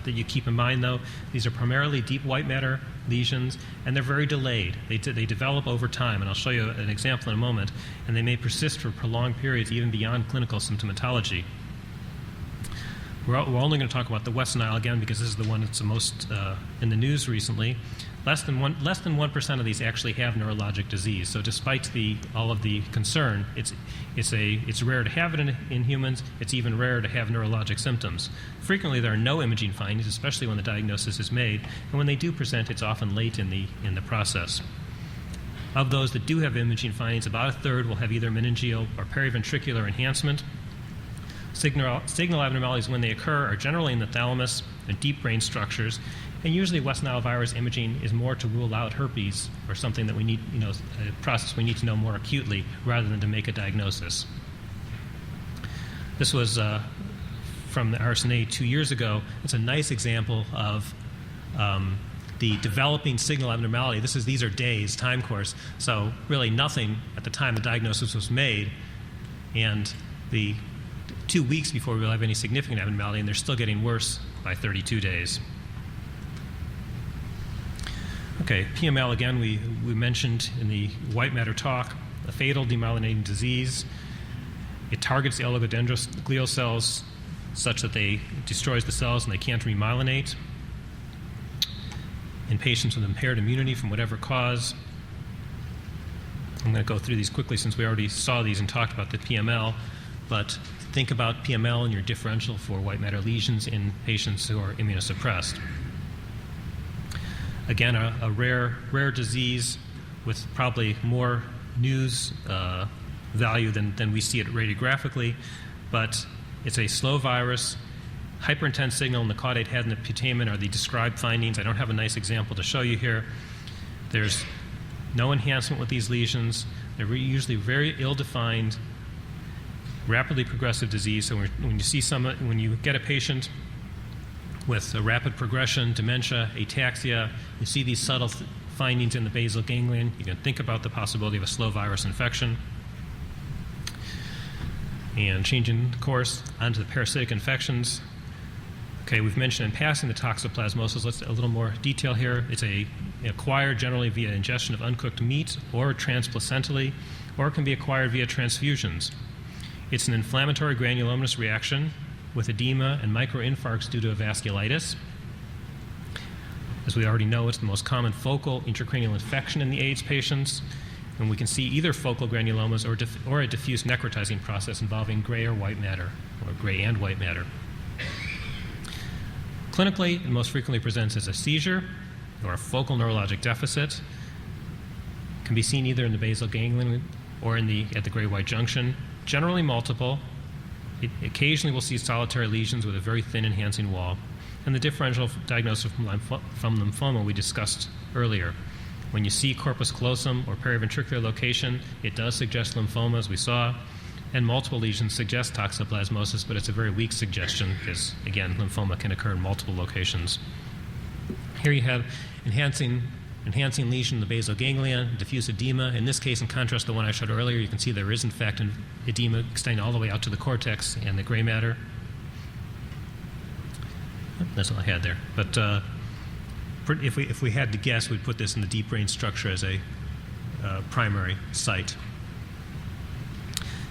you keep in mind, though, these are primarily deep white matter lesions, and they're very delayed. They develop over time, and I'll show you an example in a moment, and they may persist for prolonged periods, even beyond clinical symptomatology. We're only going to talk about the West Nile again because this is the one that's the most in the news recently. Less than 1% of these actually have neurologic disease. So despite all of the concern, it's rare to have it in humans. It's even rarer to have neurologic symptoms. Frequently, there are no imaging findings, especially when the diagnosis is made. And when they do present, it's often late in the process. Of those that do have imaging findings, about a third will have either meningeal or periventricular enhancement. Signal abnormalities, when they occur, are generally in the thalamus and deep brain structures, and usually West Nile virus imaging is more to rule out herpes or something that we need, a process we need to know more acutely rather than to make a diagnosis. This was from the RSNA 2 years ago. It's a nice example of the developing signal abnormality. These are days, time course, so really nothing at the time the diagnosis was made, and the 2 weeks before we will have any significant abnormality, and they're still getting worse by 32 days. Okay, PML again, we mentioned in the white matter talk, a fatal demyelinating disease. It targets the oligodendroglial cells such that it destroys the cells and they can't remyelinate. In patients with impaired immunity from whatever cause, I'm going to go through these quickly since we already saw these and talked about the PML, but think about PML and your differential for white matter lesions in patients who are immunosuppressed. Again, a rare disease with probably more news value than we see it radiographically, but it's a slow virus. Hyperintense signal in the caudate head and the putamen are the described findings. I don't have a nice example to show you here. There's no enhancement with these lesions. They're usually very ill-defined, rapidly progressive disease. So when you get a patient with a rapid progression, dementia, ataxia, you see these subtle findings in the basal ganglion, you can think about the possibility of a slow virus infection. And changing course onto the parasitic infections. Okay, we've mentioned in passing the toxoplasmosis. Let's a little more detail here. It's acquired generally via ingestion of uncooked meat or transplacentally, or it can be acquired via transfusions. It's an inflammatory granulomatous reaction with edema and microinfarcts due to a vasculitis. As we already know, it's the most common focal intracranial infection in the AIDS patients, and we can see either focal granulomas or a diffuse necrotizing process involving gray or white matter, or gray and white matter. Clinically, it most frequently presents as a seizure or a focal neurologic deficit. It can be seen either in the basal ganglion or at the gray-white junction, generally multiple. It occasionally will see solitary lesions with a very thin enhancing wall. And the differential diagnosis from lymphoma we discussed earlier. When you see corpus callosum or periventricular location, it does suggest lymphoma, as we saw, and multiple lesions suggest toxoplasmosis, but it's a very weak suggestion because, again, lymphoma can occur in multiple locations. Here you have enhancing lesion in the basal ganglia, diffuse edema. In this case, in contrast to the one I showed earlier, you can see there is, in fact, an edema extending all the way out to the cortex and the gray matter. That's all I had there. But if we had to guess, we'd put this in the deep brain structure as a primary site.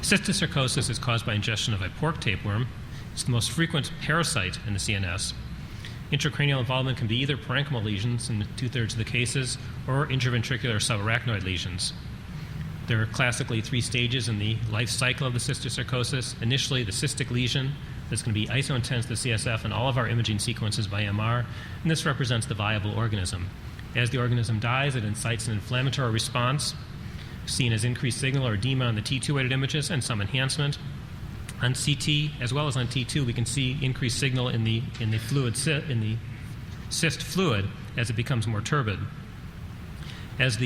Cysticercosis is caused by ingestion of a pork tapeworm. It's the most frequent parasite in the CNS. Intracranial involvement can be either parenchymal lesions in 2/3 of the cases or intraventricular subarachnoid lesions. There are classically 3 stages in the life cycle of the cysticercosis. Initially, the cystic lesion that's going to be isointense to the CSF in all of our imaging sequences by MR, and this represents the viable organism. As the organism dies, it incites an inflammatory response, seen as increased signal or edema on the T2-weighted images and some enhancement. On CT, as well as on T2, we can see increased signal in the cyst fluid as it becomes more turbid. As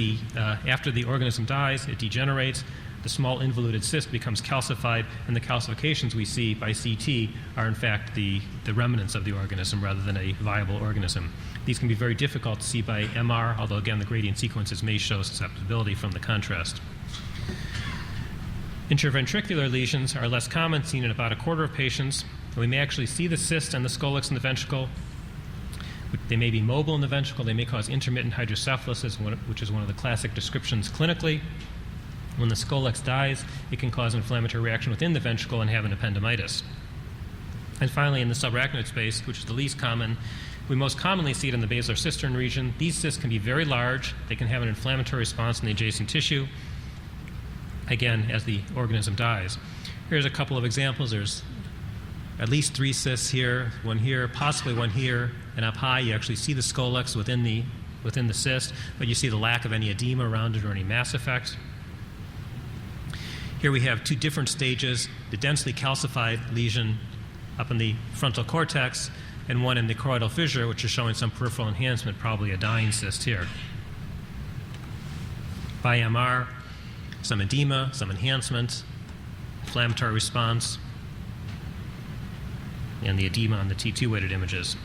after the organism dies, it degenerates. The small involuted cyst becomes calcified, and the calcifications we see by CT are in fact the remnants of the organism rather than a viable organism. These can be very difficult to see by MR, although again the gradient sequences may show susceptibility from the contrast. Intraventricular lesions are less common, seen in about a quarter of patients. We may actually see the cyst and the scolex in the ventricle. They may be mobile in the ventricle. They may cause intermittent hydrocephalus, which is one of the classic descriptions clinically. When the scolex dies, it can cause inflammatory reaction within the ventricle and have an ependymitis. And finally, in the subarachnoid space, which is the least common, we most commonly see it in the basilar cistern region. These cysts can be very large. They can have an inflammatory response in the adjacent tissue, again, as the organism dies. Here's a couple of examples. There's at least 3 cysts here, one here, possibly one here, and up high you actually see the scolex within the cyst, but you see the lack of any edema around it or any mass effect. Here we have 2 different stages, the densely calcified lesion up in the frontal cortex and one in the choroidal fissure, which is showing some peripheral enhancement, probably a dying cyst here. By MR, some edema, some enhancement, inflammatory response, and the edema on the T2 weighted images.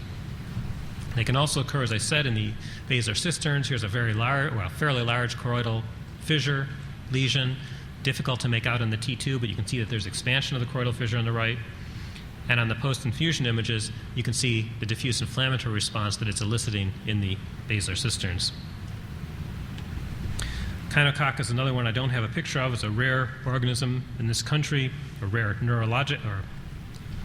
They can also occur, as I said, in the basilar cisterns. Here's a fairly large choroidal fissure lesion, difficult to make out in the T2, but you can see that there's expansion of the choroidal fissure on the right. And on the post-infusion images, you can see the diffuse inflammatory response that it's eliciting in the basilar cisterns. Echinococcus is another one I don't have a picture of. It's a rare organism in this country, a rare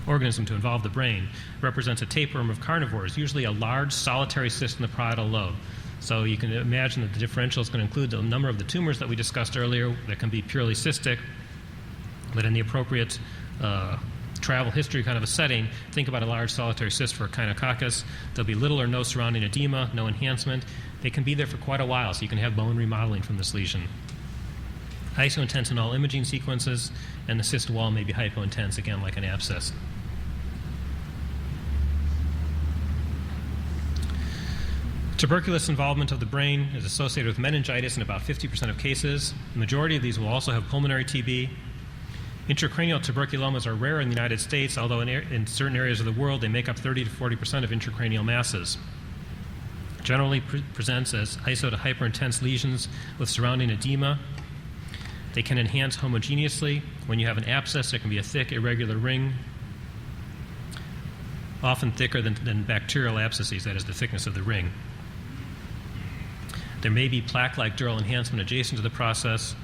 organism to involve the brain. It represents a tapeworm of carnivores, usually a large solitary cyst in the parietal lobe. So you can imagine that the differential is going to include a number of the tumors that we discussed earlier that can be purely cystic, but in the appropriate travel history kind of a setting, think about a large solitary cyst for Echinococcus. There'll be little or no surrounding edema, no enhancement. They can be there for quite a while, so you can have bone remodeling from this lesion. Isointense in all imaging sequences, and the cyst wall may be hypointense, again, like an abscess. Tuberculous involvement of the brain is associated with meningitis in about 50% of cases. The majority of these will also have pulmonary TB. Intracranial tuberculomas are rare in the United States, although in certain areas of the world they make up 30 to 40% of intracranial masses. Generally presents as iso to hyperintense lesions with surrounding edema. They can enhance homogeneously. When you have an abscess, there can be a thick, irregular ring, often thicker than bacterial abscesses, that is, the thickness of the ring. There may be plaque-like dural enhancement adjacent to the process,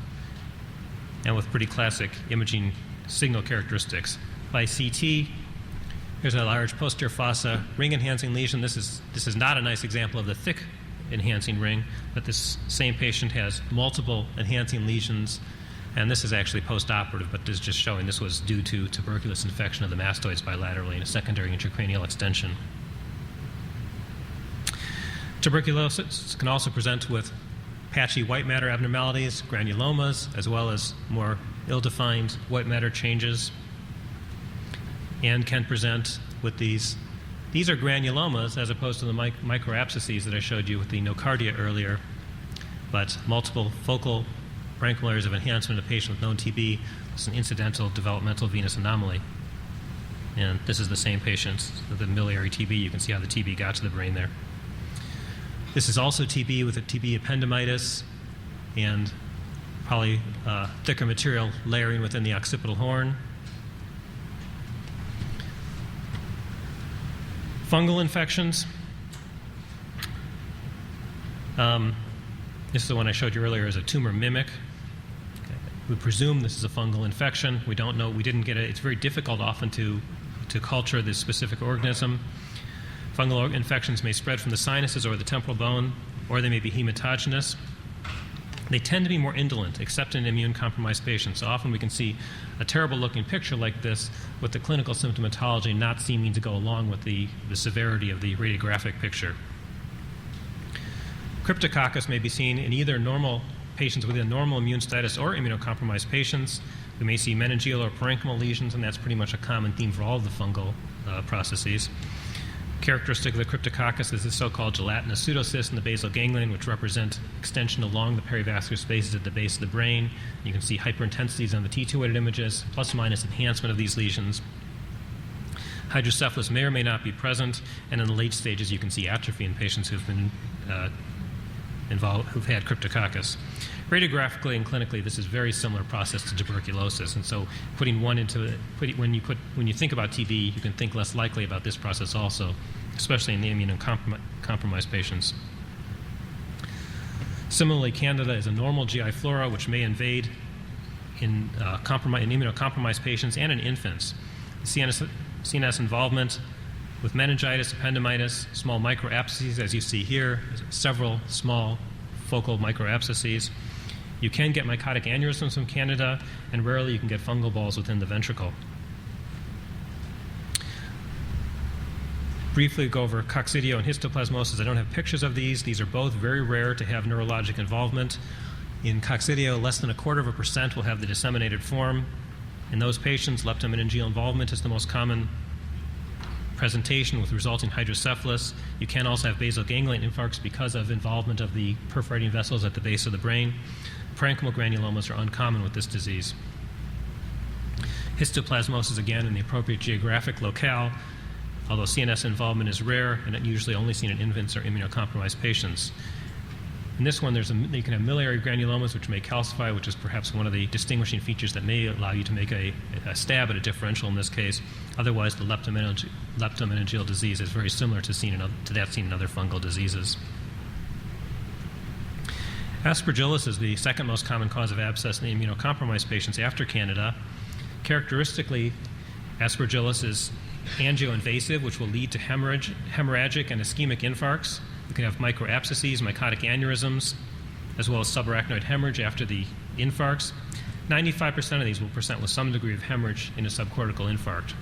and with pretty classic imaging signal characteristics. By CT, here's a large posterior fossa ring-enhancing lesion. This is not a nice example of the thick enhancing ring, but this same patient has multiple enhancing lesions, and this is actually post-operative, but this is just showing this was due to tuberculous infection of the mastoids bilaterally and a secondary intracranial extension. Tuberculosis can also present with patchy white matter abnormalities, granulomas, as well as more ill-defined white matter changes, and can present with these. These are granulomas as opposed to the microabscesses that I showed you with the nocardia earlier, but multiple focal branchial areas of enhancement in a patient with known TB. It's an incidental developmental venous anomaly. And this is the same patient with the miliary TB. You can see how the TB got to the brain there. This is also TB with a TB ependymitis and probably thicker material layering within the occipital horn. Fungal infections. This is the one I showed you earlier as a tumor mimic. Okay. We presume this is a fungal infection. We don't know. We didn't get it. It's very difficult often to culture this specific organism. Fungal infections may spread from the sinuses or the temporal bone, or they may be hematogenous. They tend to be more indolent, except in immune-compromised patients. So often we can see a terrible-looking picture like this with the clinical symptomatology not seeming to go along with the severity of the radiographic picture. Cryptococcus may be seen in either normal patients with a normal immune status or immunocompromised patients. We may see meningeal or parenchymal lesions, and that's pretty much a common theme for all of the fungal processes. Characteristic of the cryptococcus is the so-called gelatinous pseudocyst in the basal ganglion, which represent extension along the perivascular spaces at the base of the brain. You can see hyperintensities on the T2 weighted images, plus or minus enhancement of these lesions. Hydrocephalus may or may not be present, and in the late stages you can see atrophy in patients who've been who've had cryptococcus. Radiographically and clinically, this is a very similar process to tuberculosis, and so putting one into when you think about TB, you can think less likely about this process also, especially in the immunocompromised patients. Similarly, Candida is a normal GI flora which may invade in immunocompromised patients and in infants. The CNS involvement with meningitis, ependymitis, small microabscesses, as you see here, several small focal microabscesses. You can get mycotic aneurysms from Candida, and rarely you can get fungal balls within the ventricle. Briefly go over coccidio and histoplasmosis. I don't have pictures of these. These are both very rare to have neurologic involvement. In coccidio, less than 0.25% will have the disseminated form. In those patients, leptomeningeal involvement is the most common presentation with resulting hydrocephalus. You can also have basal ganglion infarcts because of involvement of the perforating vessels at the base of the brain. Parenchymal granulomas are uncommon with this disease. Histoplasmosis, again, in the appropriate geographic locale, although CNS involvement is rare and usually only seen in infants or immunocompromised patients. In this one, you can have miliary granulomas, which may calcify, which is perhaps one of the distinguishing features that may allow you to make a stab at a differential in this case. Otherwise, the leptomeningeal disease is very similar to that seen in other fungal diseases. Aspergillus is the second most common cause of abscess in the immunocompromised patients after Candida. Characteristically, Aspergillus is angioinvasive, which will lead to hemorrhagic and ischemic infarcts. You can have microabscesses, mycotic aneurysms, as well as subarachnoid hemorrhage after the infarcts. 95% of these will present with some degree of hemorrhage in a subcortical infarct.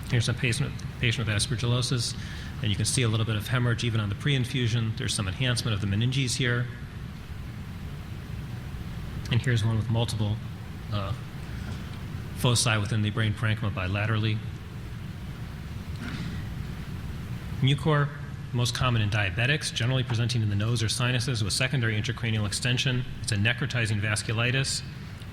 Here's a patient with aspergillosis, and you can see a little bit of hemorrhage even on the pre-infusion. There's some enhancement of the meninges here. And here's one with multiple foci within the brain parenchyma bilaterally. Mucor, most common in diabetics, generally presenting in the nose or sinuses with secondary intracranial extension. It's a necrotizing vasculitis.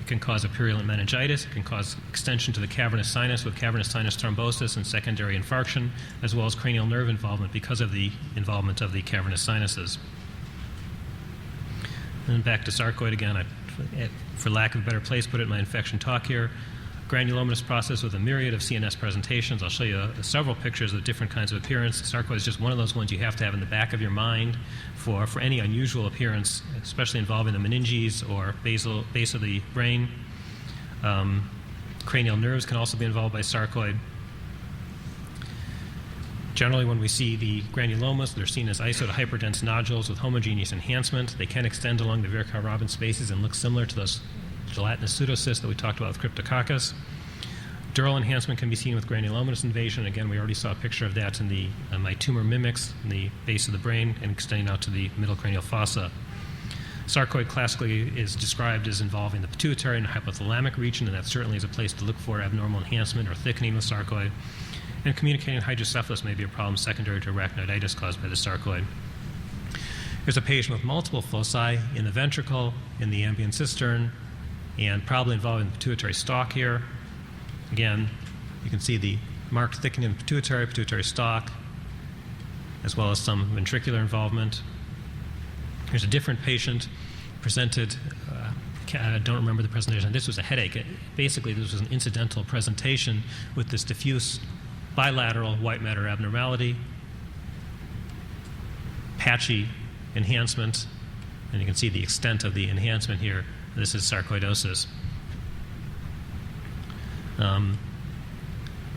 It can cause a purulent meningitis. It can cause extension to the cavernous sinus with cavernous sinus thrombosis and secondary infarction, as well as cranial nerve involvement because of the involvement of the cavernous sinuses. And then back to sarcoid again. For lack of a better place, put it in my infection talk here. Granulomatous process with a myriad of CNS presentations. I'll show you several pictures of different kinds of appearance. Sarcoid is just one of those ones you have to have in the back of your mind for any unusual appearance, especially involving the meninges or base of the brain. Cranial nerves can also be involved by sarcoid. Generally, when we see the granulomas, they're seen as iso to hyperdense nodules with homogeneous enhancement. They can extend along the Virchow-Robin spaces and look similar to those gelatinous pseudocysts that we talked about with Cryptococcus. Dural enhancement can be seen with granulomatous invasion. Again, we already saw a picture of that in my tumor mimics in the base of the brain and extending out to the middle cranial fossa. Sarcoid classically is described as involving the pituitary and hypothalamic region, and that certainly is a place to look for abnormal enhancement or thickening with sarcoid. And communicating hydrocephalus may be a problem secondary to arachnoiditis caused by the sarcoid. There's a patient with multiple foci in the ventricle, in the ambient cistern, and probably involving the pituitary stalk here. Again, you can see the marked thickening of the pituitary stalk, as well as some ventricular involvement. Here's a different patient presented, I don't remember the presentation. This was a headache. Basically, this was an incidental presentation with this diffuse bilateral white matter abnormality, patchy enhancement, and you can see the extent of the enhancement here. This is sarcoidosis.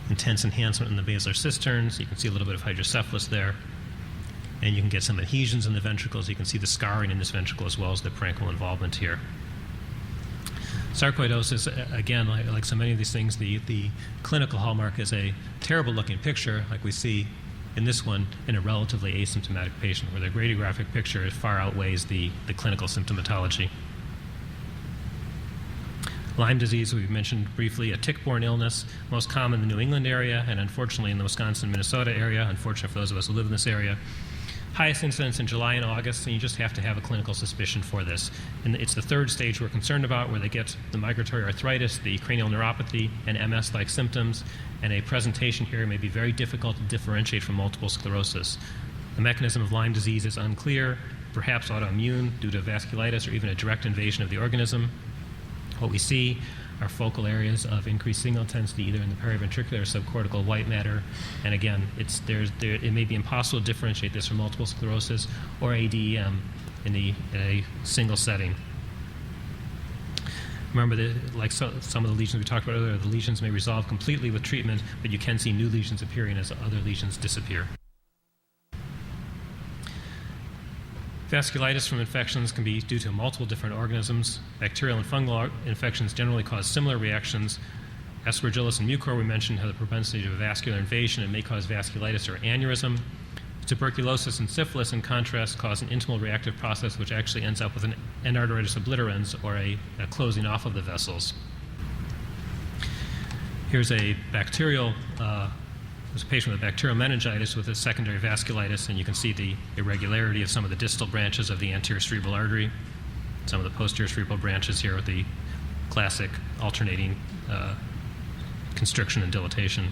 Intense enhancement in the basilar cisterns. You can see a little bit of hydrocephalus there. And you can get some adhesions in the ventricles. You can see the scarring in this ventricle as well as the parenchymal involvement here. Sarcoidosis, again, like so many of these things, the clinical hallmark is a terrible-looking picture, like we see in this one, in a relatively asymptomatic patient, where the radiographic picture far outweighs the clinical symptomatology. Lyme disease, we've mentioned briefly, a tick-borne illness, most common in the New England area, and unfortunately in the Wisconsin-Minnesota area, unfortunate for those of us who live in this area. Highest incidence in July and August, and you just have to have a clinical suspicion for this. And it's the third stage we're concerned about, where they get the migratory arthritis, the cranial neuropathy, and MS-like symptoms, and a presentation here may be very difficult to differentiate from multiple sclerosis. The mechanism of Lyme disease is unclear, perhaps autoimmune due to vasculitis or even a direct invasion of the organism. What we see are focal areas of increased signal intensity, either in the periventricular or subcortical white matter. And again, it may be impossible to differentiate this from multiple sclerosis or ADEM in a single setting. Remember that, like some of the lesions we talked about earlier, the lesions may resolve completely with treatment, but you can see new lesions appearing as other lesions disappear. Vasculitis from infections can be due to multiple different organisms. Bacterial and fungal infections generally cause similar reactions. Aspergillus and mucor, we mentioned, have the propensity to vascular invasion and may cause vasculitis or aneurysm. Tuberculosis and syphilis, in contrast, cause an intimal reactive process which actually ends up with an endarteridis obliterans, or a closing off of the vessels. Here's a bacterial, there's a patient with bacterial meningitis with a secondary vasculitis, and you can see the irregularity of some of the distal branches of the anterior cerebral artery, some of the posterior cerebral branches here with the classic alternating constriction and dilatation.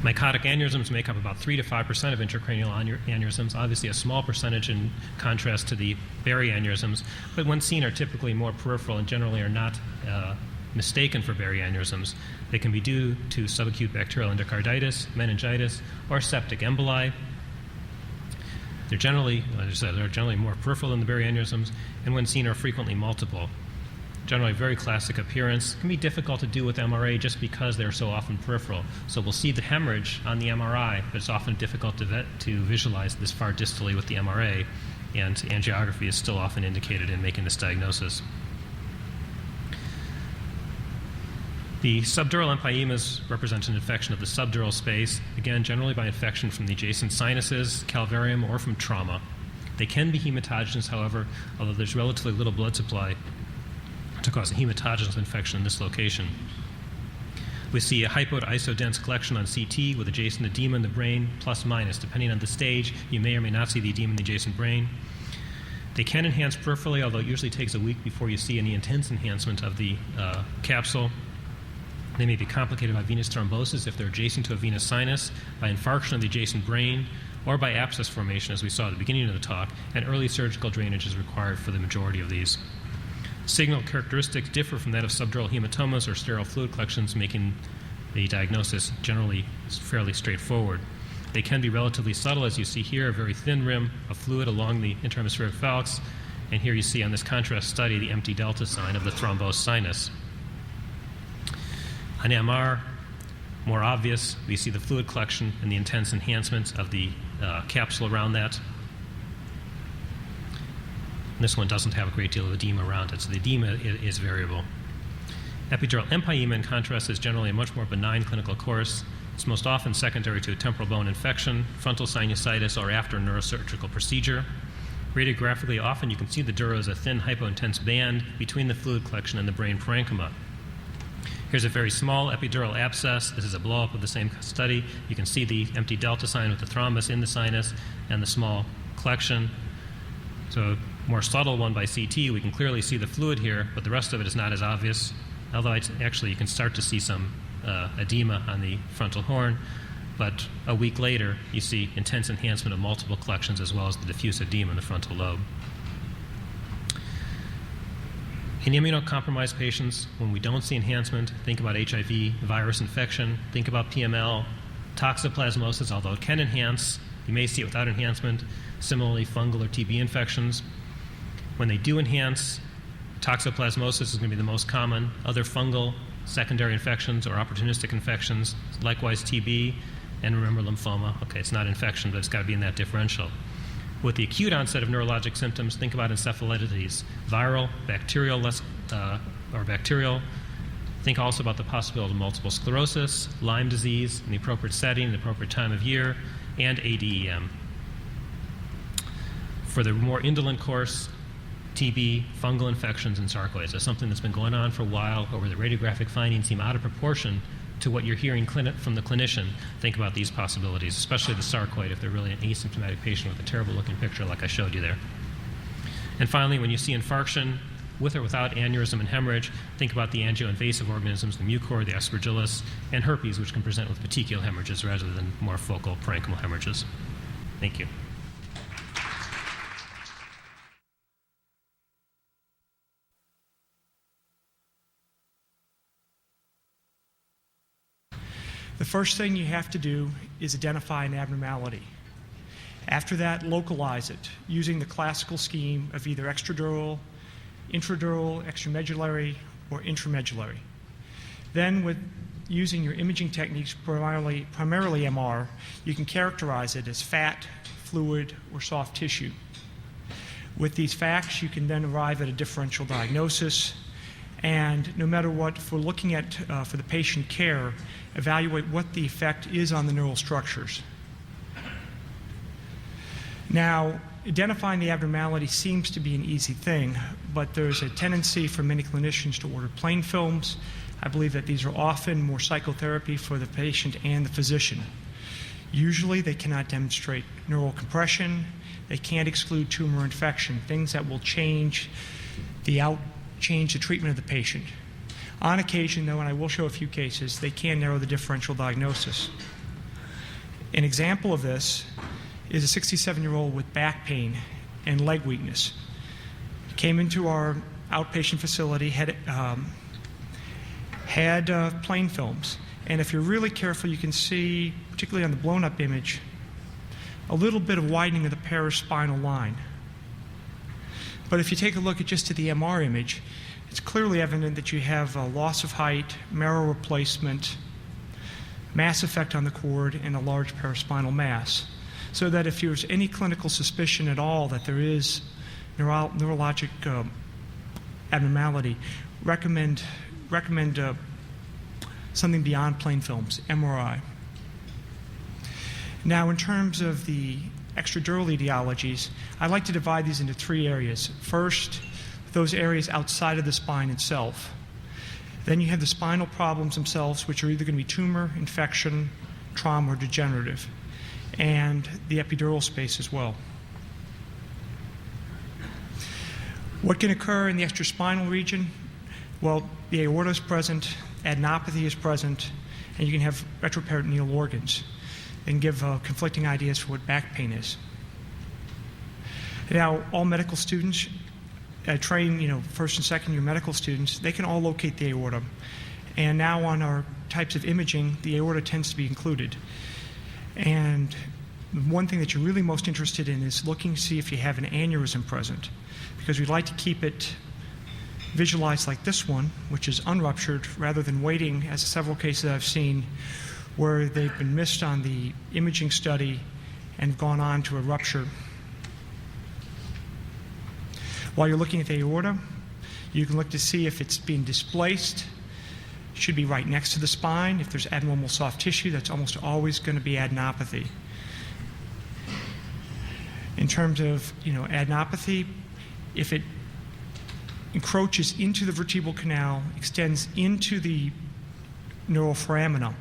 Mycotic aneurysms make up about 3 to 5% of intracranial aneurysms, obviously a small percentage in contrast to the Berry aneurysms, but when seen are typically more peripheral and generally are not mistaken for Berry aneurysms. They can be due to subacute bacterial endocarditis, meningitis, or septic emboli. They're generally, as I said, they're generally more peripheral than the Berry aneurysms, and when seen are frequently multiple. Generally very classic appearance. Can be difficult to do with MRA just because they're so often peripheral. So we'll see the hemorrhage on the MRI, but it's often difficult to visualize this far distally with the MRA, and angiography is still often indicated in making this diagnosis. The subdural empyemas represent an infection of the subdural space, again, generally by infection from the adjacent sinuses, calvarium, or from trauma. They can be hematogenous, however, although there's relatively little blood supply to cause a hematogenous infection in this location. We see a hypo to isodense collection on CT with adjacent edema in the brain, plus minus. Depending on the stage, you may or may not see the edema in the adjacent brain. They can enhance peripherally, although it usually takes a week before you see any intense enhancement of the capsule. They may be complicated by venous thrombosis if they're adjacent to a venous sinus, by infarction of the adjacent brain, or by abscess formation, as we saw at the beginning of the talk, and early surgical drainage is required for the majority of these. Signal characteristics differ from that of subdural hematomas or sterile fluid collections, making the diagnosis generally fairly straightforward. They can be relatively subtle, as you see here, a very thin rim of fluid along the interhemispheric falx, and here you see on this contrast study the empty delta sign of the thrombosed sinus. On MR, more obvious, we see the fluid collection and the intense enhancement of the capsule around that. This one doesn't have a great deal of edema around it, so the edema is variable. Epidural empyema, in contrast, is generally a much more benign clinical course. It's most often secondary to a temporal bone infection, frontal sinusitis, or after a neurosurgical procedure. Radiographically, often you can see the dura as a thin hypointense band between the fluid collection and the brain parenchyma. Here's a very small epidural abscess. This is a blow-up of the same study. You can see the empty delta sign with the thrombus in the sinus and the small collection. So more subtle one by CT, we can clearly see the fluid here, but the rest of it is not as obvious, although actually you can start to see some edema on the frontal horn, but a week later you see intense enhancement of multiple collections as well as the diffuse edema in the frontal lobe. In immunocompromised patients, when we don't see enhancement, think about HIV, virus infection, think about PML, toxoplasmosis, although it can enhance, you may see it without enhancement. Similarly, fungal or TB infections. When they do enhance, toxoplasmosis is going to be the most common. Other fungal secondary infections or opportunistic infections, likewise TB, and remember lymphoma. Okay, it's not infection, but it's got to be in that differential. With the acute onset of neurologic symptoms, think about encephalitides, viral, bacterial, bacterial. Think also about the possibility of multiple sclerosis, Lyme disease in the appropriate setting, the appropriate time of year, and ADEM. For the more indolent course, TB, fungal infections, and sarcoids. That's something that's been going on for a while, or where the radiographic findings seem out of proportion to what you're hearing from the clinician. Think about these possibilities, especially the sarcoid if they're really an asymptomatic patient with a terrible-looking picture like I showed you there. And finally, when you see infarction, with or without aneurysm and hemorrhage, think about the angioinvasive organisms, the mucor, the aspergillus, and herpes, which can present with petechial hemorrhages rather than more focal parenchymal hemorrhages. Thank you. The first thing you have to do is identify an abnormality. After that, localize it using the classical scheme of either extradural, intradural, extramedullary, or intramedullary. Then with using your imaging techniques, primarily MR, you can characterize it as fat, fluid, or soft tissue. With these facts, you can then arrive at a differential diagnosis, and no matter what, if we're looking at, for the patient care, evaluate what the effect is on the neural structures. Now, identifying the abnormality seems to be an easy thing, but there's a tendency for many clinicians to order plain films. I believe that these are often more psychotherapy for the patient and the physician. Usually, they cannot demonstrate neural compression. They can't exclude tumor infection, things that will change the treatment of the patient. On occasion, though, and I will show a few cases, they can narrow the differential diagnosis. An example of this is a 67-year-old with back pain and leg weakness. He came into our outpatient facility, had plain films. And if you're really careful, you can see, particularly on the blown-up image, a little bit of widening of the paraspinal line. But if you take a look at just at the MR image, it's clearly evident that you have a loss of height, marrow replacement, mass effect on the cord, and a large paraspinal mass. So that if there's any clinical suspicion at all that there is neurologic abnormality, recommend something beyond plain films, MRI. Now, in terms of the extradural etiologies, I like to divide these into three areas. First, those areas outside of the spine itself. Then you have the spinal problems themselves, which are either going to be tumor, infection, trauma, or degenerative, and the epidural space as well. What can occur in the extraspinal region? Well, the aorta is present, adenopathy is present, and you can have retroperitoneal organs and give conflicting ideas for what back pain is. Now, all medical students train, first and second year medical students, they can all locate the aorta. And now on our types of imaging, the aorta tends to be included. And one thing that you're really most interested in is looking to see if you have an aneurysm present, because we'd like to keep it visualized like this one, which is unruptured, rather than waiting, as several cases I've seen, where they've been missed on the imaging study and gone on to a rupture. While you're looking at the aorta, you can look to see if it's being displaced. It should be right next to the spine. If there's abnormal soft tissue, that's almost always going to be adenopathy. In terms of adenopathy, if it encroaches into the vertebral canal, extends into the neuroforamina,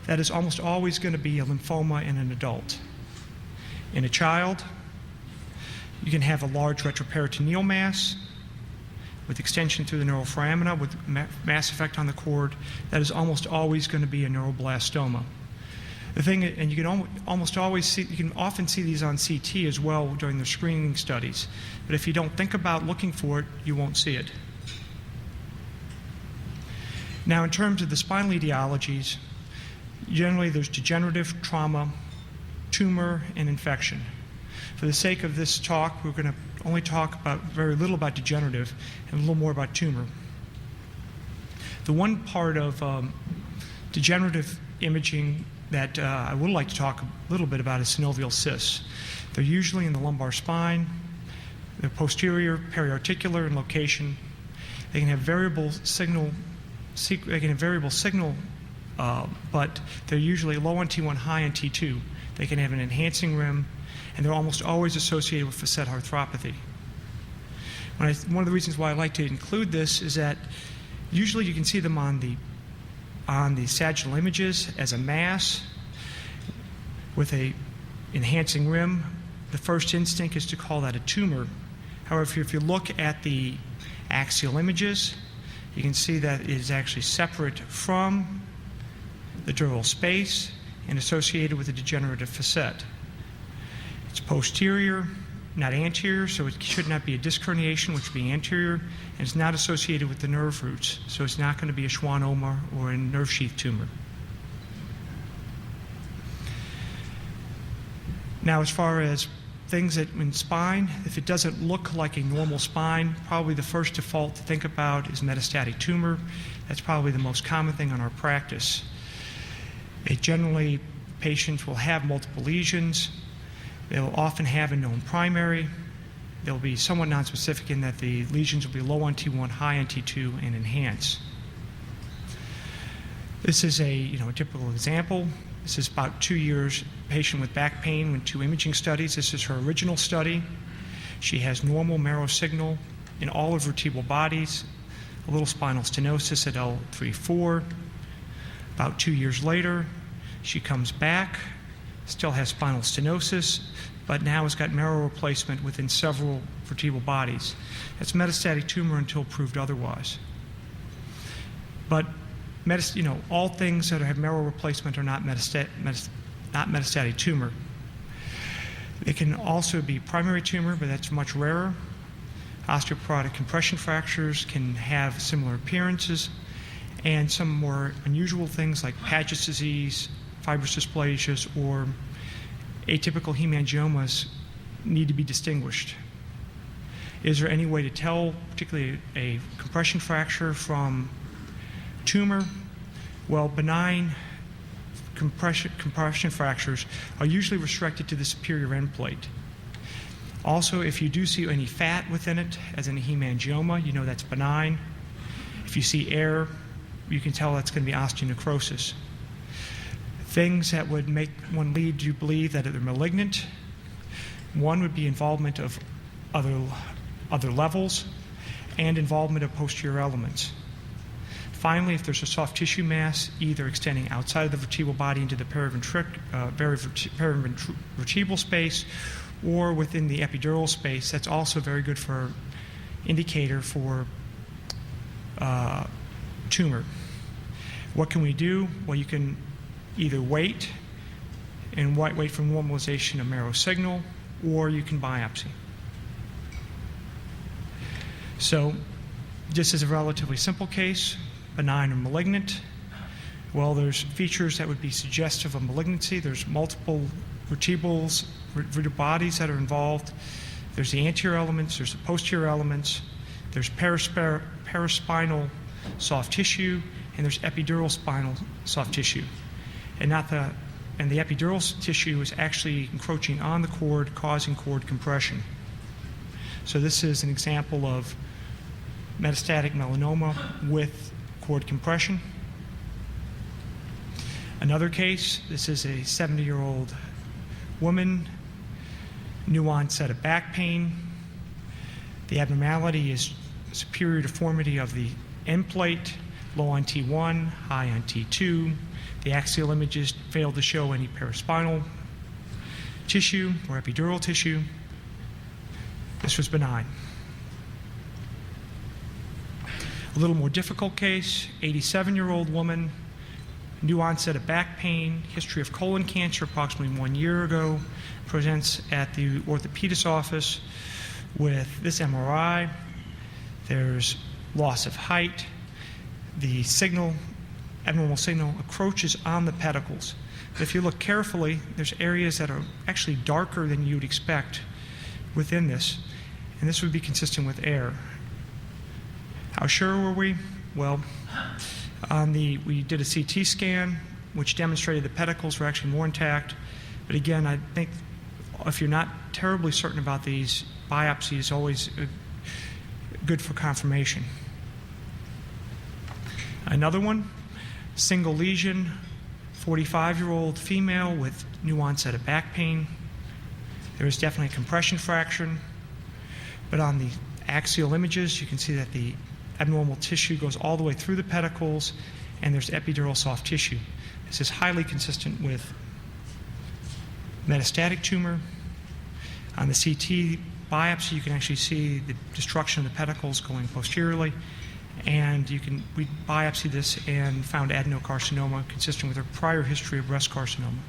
that is almost always going to be a lymphoma in an adult. In a child, you can have a large retroperitoneal mass with extension through the neuroforamina with mass effect on the cord. That is almost always going to be a neuroblastoma. The thing, and you can almost always see, you can often see these on CT as well during the screening studies. But if you don't think about looking for it, you won't see it. Now, in terms of the spinal etiologies, generally there's degenerative, trauma, tumor, and infection. For the sake of this talk, we're going to only talk about very little about degenerative and a little more about tumor. The one part of degenerative imaging that I would like to talk a little bit about is synovial cysts. They're usually in the lumbar spine. They're posterior, periarticular in location. They can have variable signal, but they're usually low on T1, high on T2. They can have an enhancing rim, and they're almost always associated with facet arthropathy. One of the reasons why I like to include this is that usually you can see them on the sagittal images as a mass with a enhancing rim. The first instinct is to call that a tumor. However, if you look at the axial images, you can see that it is actually separate from the dural space and associated with a degenerative facet. It's posterior, not anterior, so it should not be a disc herniation, which would be anterior, and it's not associated with the nerve roots, so it's not going to be a schwannoma or a nerve sheath tumor. Now, as far as things that in spine, if it doesn't look like a normal spine, probably the first default to think about is metastatic tumor. That's probably the most common thing in our practice. Generally, patients will have multiple lesions. They'll often have a known primary. They'll be somewhat nonspecific in that the lesions will be low on T1, high on T2, and enhance. This is a typical example. This is about 2 years, patient with back pain with 2 imaging studies. This is her original study. She has normal marrow signal in all of her vertebral bodies, a little spinal stenosis at L3-4. About 2 years later, she comes back, still has spinal stenosis, but now has got marrow replacement within several vertebral bodies. That's metastatic tumor until proved otherwise. But all things that have marrow replacement are not metastatic tumor. It can also be primary tumor, but that's much rarer. Osteoporotic compression fractures can have similar appearances, and some more unusual things like Paget's disease, fibrous dysplasias, or atypical hemangiomas need to be distinguished. Is there any way to tell, particularly a compression fracture from tumor? Well, benign compression fractures are usually restricted to the superior end plate. Also, if you do see any fat within it, as in a hemangioma, you know that's benign. If you see air, you can tell that's going to be osteonecrosis. Things that would make one lead you believe that they're malignant. One would be involvement of other levels and involvement of posterior elements. Finally, if there's a soft tissue mass, either extending outside of the vertebral body into the perivertebral space or within the epidural space, that's also very good for indicator for tumor. What can we do? Well, you can either wait for normalization of marrow signal, or you can biopsy. So, this is a relatively simple case. Benign or malignant. Well, there's features that would be suggestive of malignancy. There's multiple vertebral bodies that are involved. There's the anterior elements, there's the posterior elements, there's paraspinal soft tissue, and there's epidural spinal soft tissue. And the epidural tissue is actually encroaching on the cord, causing cord compression. So this is an example of metastatic melanoma with cord compression. Another case, this is a 70-year-old woman, new onset of back pain. The abnormality is superior deformity of the end plate, low on T1, high on T2. The axial images failed to show any paraspinal tissue or epidural tissue. This was benign. A little more difficult case, 87-year-old woman, new onset of back pain, history of colon cancer approximately 1 year ago, presents at the orthopedist office with this MRI. There's loss of height. The abnormal signal encroaches on the pedicles. But if you look carefully, there's areas that are actually darker than you'd expect within this, and this would be consistent with air. How sure were we? Well, we did a CT scan, which demonstrated the pedicles were actually more intact. But again, I think if you're not terribly certain about these, biopsy is always good for confirmation. Another one, single lesion, 45-year-old female with new onset of back pain. There is definitely a compression fracture, but on the axial images, you can see that the abnormal tissue goes all the way through the pedicles, and there's epidural soft tissue. This is highly consistent with metastatic tumor. On the CT biopsy, you can actually see the destruction of the pedicles going posteriorly, and we biopsied this and found adenocarcinoma consistent with her prior history of breast carcinoma.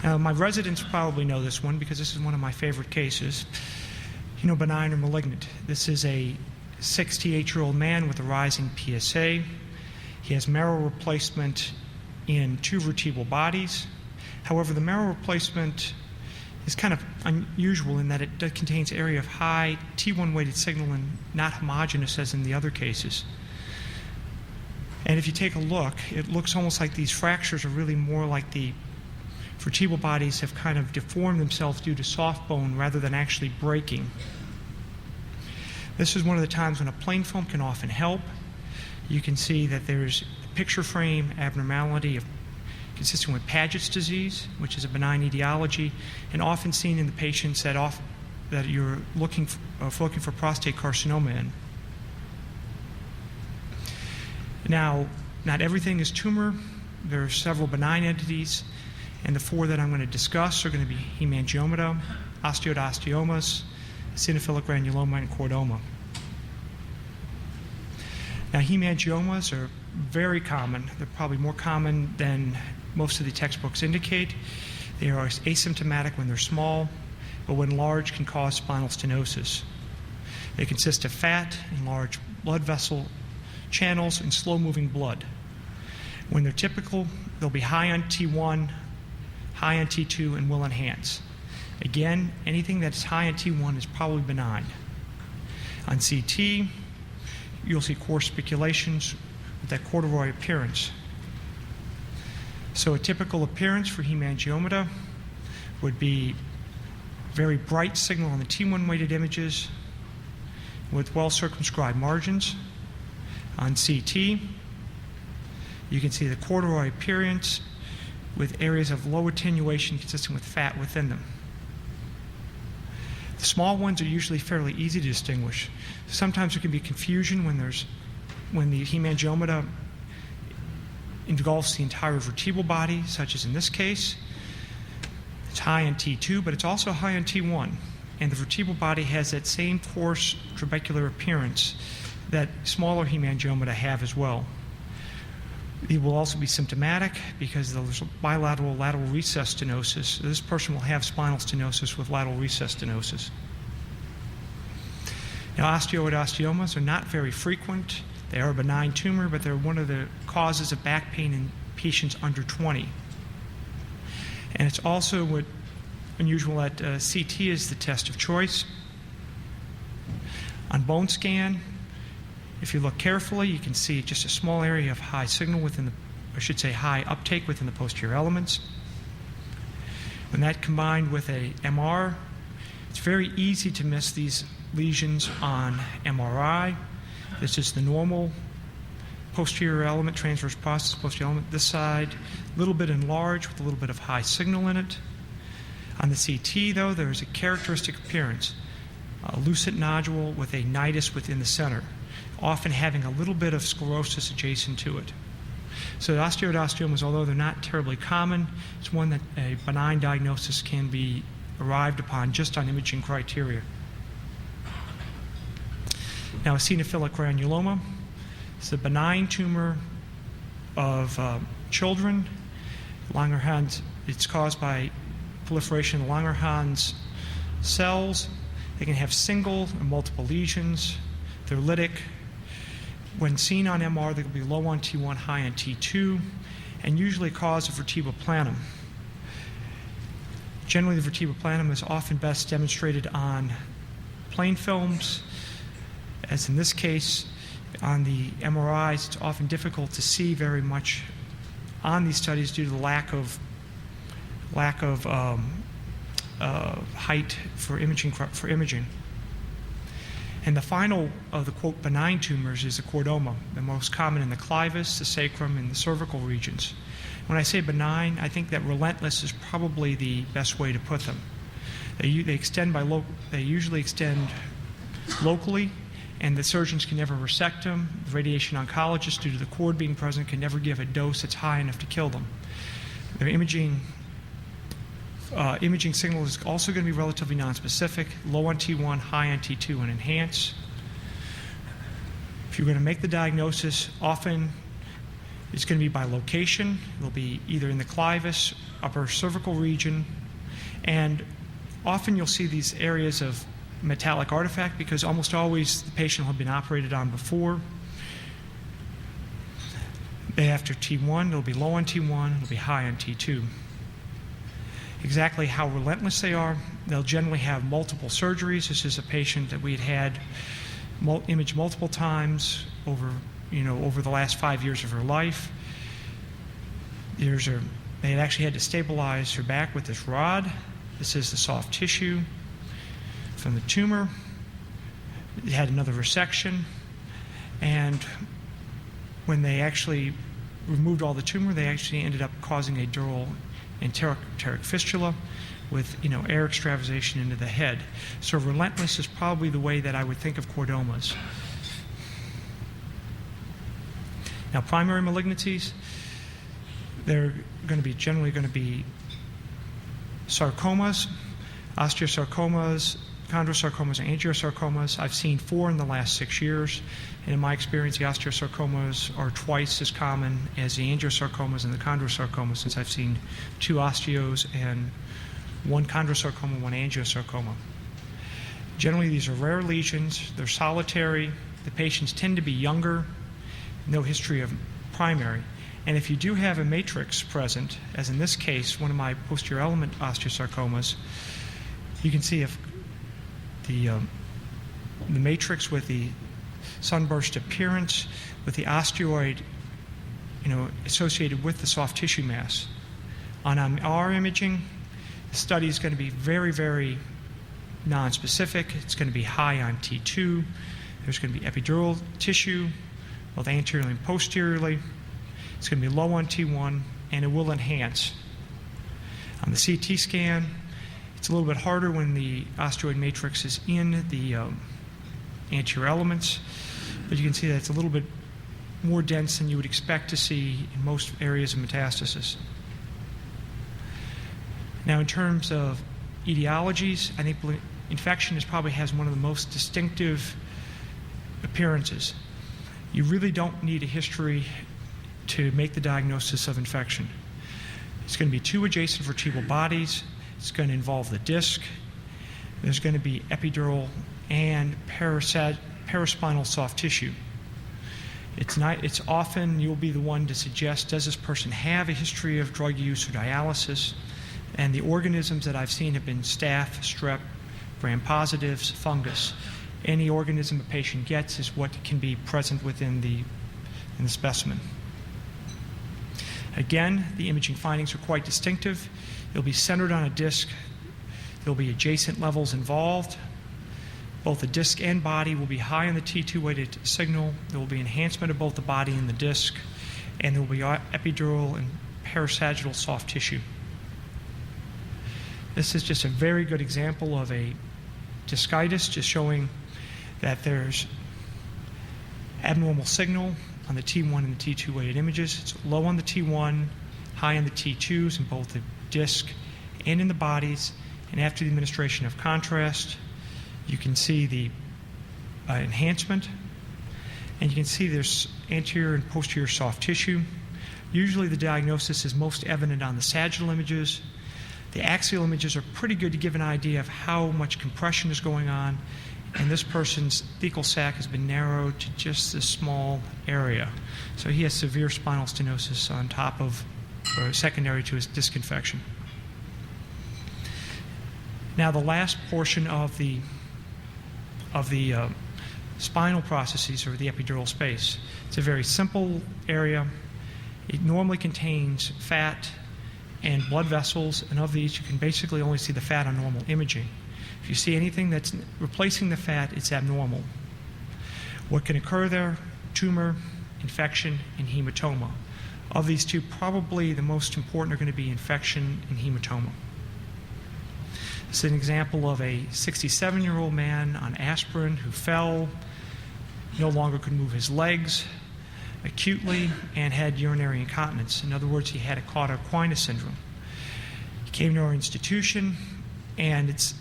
Now, my residents probably know this one because this is one of my favorite cases. Benign or malignant. This is a 68-year-old man with a rising PSA. He has marrow replacement in 2 vertebral bodies. However, the marrow replacement is kind of unusual in that it contains area of high T1-weighted signal and not homogeneous as in the other cases. And if you take a look, it looks almost like these fractures are really more like the vertebral bodies have kind of deformed themselves due to soft bone rather than actually breaking. This is one of the times when a plain film can often help. You can see that there's a picture frame abnormality consistent with Paget's disease, which is a benign etiology, and often seen in the patients that you're looking for prostate carcinoma in. Now, not everything is tumor. There are several benign entities, and the 4 that I'm going to discuss are going to be hemangioma, osteoidostiomas, eosinophilic granuloma, and chordoma. Now, hemangiomas are very common. They're probably more common than most of the textbooks indicate. They are asymptomatic when they're small, but when large can cause spinal stenosis. They consist of fat and large blood vessel channels and slow-moving blood. When they're typical, they'll be high on T1, high on T2, and will enhance. Again, anything that's high on T1 is probably benign. On CT, you'll see coarse spiculations with that corduroy appearance. So a typical appearance for hemangioma would be very bright signal on the T1-weighted images with well-circumscribed margins. On CT, you can see the corduroy appearance with areas of low attenuation consistent with fat within them. The small ones are usually fairly easy to distinguish. Sometimes there can be confusion when the hemangioma engulfs the entire vertebral body, such as in this case. It's high on T2, but it's also high on T1. And the vertebral body has that same coarse trabecular appearance that smaller hemangioma have as well. It will also be symptomatic because there's bilateral lateral recess stenosis. This person will have spinal stenosis with lateral recess stenosis. Now, osteoidostiomas are not very frequent. They are a benign tumor, but they're one of the causes of back pain in patients under 20. And it's also unusual that CT is the test of choice. On bone scan, if you look carefully, you can see just a small area of high signal high uptake within the posterior elements. When that combined with a MR, it's very easy to miss these lesions on MRI. This is the normal posterior element, transverse process posterior element. This side, a little bit enlarged with a little bit of high signal in it. On the CT, though, there's a characteristic appearance, a lucent nodule with a nidus within the center, often having a little bit of sclerosis adjacent to it. So the osteoidostiomas, although they're not terribly common, it's one that a benign diagnosis can be arrived upon just on imaging criteria. Now, eosinophilic granuloma is a benign tumor of children. Langerhans, it's caused by proliferation of Langerhans cells. They can have single or multiple lesions. They're lytic. When seen on MR, they will be low on T1, high on T2, and usually cause a vertebroplanum. Generally, the vertebroplanum is often best demonstrated on plain films. As in this case, on the MRIs, it's often difficult to see very much on these studies due to the lack of height for imaging. And the final of the, quote, benign tumors is the chordoma, the most common in the clivus, the sacrum, and the cervical regions. When I say benign, I think that relentless is probably the best way to put them. They usually extend locally, and the surgeons can never resect them. The radiation oncologist, due to the cord being present, can never give a dose that's high enough to kill them. Their imaging signal is also going to be relatively nonspecific, low on T1, high on T2, and enhance. If you're going to make the diagnosis, often it's going to be by location. It'll be either in the clivus, upper cervical region, and often you'll see these areas of metallic artifact because almost always the patient will have been operated on before. After T1, it'll be low on T1, it'll be high on T2. exactly how relentless they are. They'll generally have multiple surgeries. This is a patient that we had imaged multiple times over the last 5 years of her life. They had actually had to stabilize her back with this rod. This is the soft tissue from the tumor. They had another resection, and when they actually removed all the tumor, they actually ended up causing a dural enteric fistula with air extravasation into the head. So relentless is probably the way that I would think of chordomas. Now, primary malignancies, they're generally going to be sarcomas, osteosarcomas, chondrosarcomas, and angiosarcomas. I've seen 4 in the last 6 years, and in my experience, the osteosarcomas are twice as common as the angiosarcomas and the chondrosarcomas, since I've seen 2 osteos and 1 chondrosarcoma, 1 angiosarcoma. Generally, these are rare lesions. They're solitary. The patients tend to be younger, no history of primary. And if you do have a matrix present, as in this case, one of my posterior element osteosarcomas, you can see if the matrix with the sunburst appearance, with the osteoid, associated with the soft tissue mass. On our imaging, the study is going to be very, very nonspecific. It's going to be high on T2. There's going to be epidural tissue, both anteriorly and posteriorly. It's going to be low on T1, and it will enhance. On the CT scan, it's a little bit harder when the osteoid matrix is in the anterior elements, but you can see that it's a little bit more dense than you would expect to see in most areas of metastasis. Now, in terms of etiologies, I think infection probably has one of the most distinctive appearances. You really don't need a history to make the diagnosis of infection. It's going to be 2 adjacent vertebral bodies. It's going to involve the disc. There's going to be epidural and paraspinal soft tissue. It's often you'll be the one to suggest, does this person have a history of drug use or dialysis? And the organisms that I've seen have been staph, strep, gram-positives, fungus. Any organism a patient gets is what can be present within the specimen. Again, the imaging findings are quite distinctive. It'll be centered on a disc. There'll be adjacent levels involved. Both the disc and body will be high on the T2 weighted signal. There will be enhancement of both the body and the disc, and there will be epidural and parasagittal soft tissue. This is just a very good example of a discitis, just showing that there's abnormal signal on the T1 and the T2 weighted images. It's low on the T1, high on the T2s in both the disc and in the bodies. And after the administration of contrast, you can see the enhancement, and you can see there's anterior and posterior soft tissue. Usually the diagnosis is most evident on the sagittal images. The axial images are pretty good to give an idea of how much compression is going on, and this person's thecal sac has been narrowed to just this small area. So he has severe spinal stenosis on top of, or secondary to his disc infection. Now, the last portion of the spinal processes are the epidural space. It's a very simple area. It normally contains fat and blood vessels, and of these you can basically only see the fat on normal imaging. If you see anything that's replacing the fat, it's abnormal. What can occur there? Tumor, infection, and hematoma. Of these two, probably the most important are going to be infection and hematoma. This is an example of a 67-year-old man on aspirin who fell, no longer could move his legs acutely, and had urinary incontinence. In other words, he had a Cauda-Aquinas syndrome. He came to our institution, and it's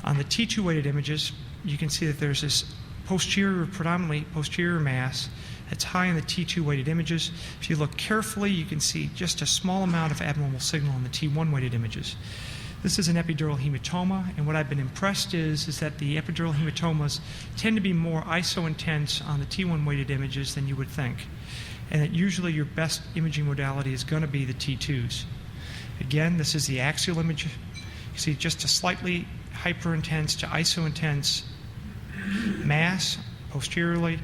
on the T2 weighted images, you can see that there's this predominantly posterior mass that's high in the T2 weighted images. If you look carefully, you can see just a small amount of abnormal signal in the T1 weighted images. This is an epidural hematoma, and what I've been impressed is that the epidural hematomas tend to be more iso-intense on the T1 weighted images than you would think, and that usually your best imaging modality is going to be the T2s. Again, this is the axial image. You see just a slightly hyperintense to isointense mass posteriorly,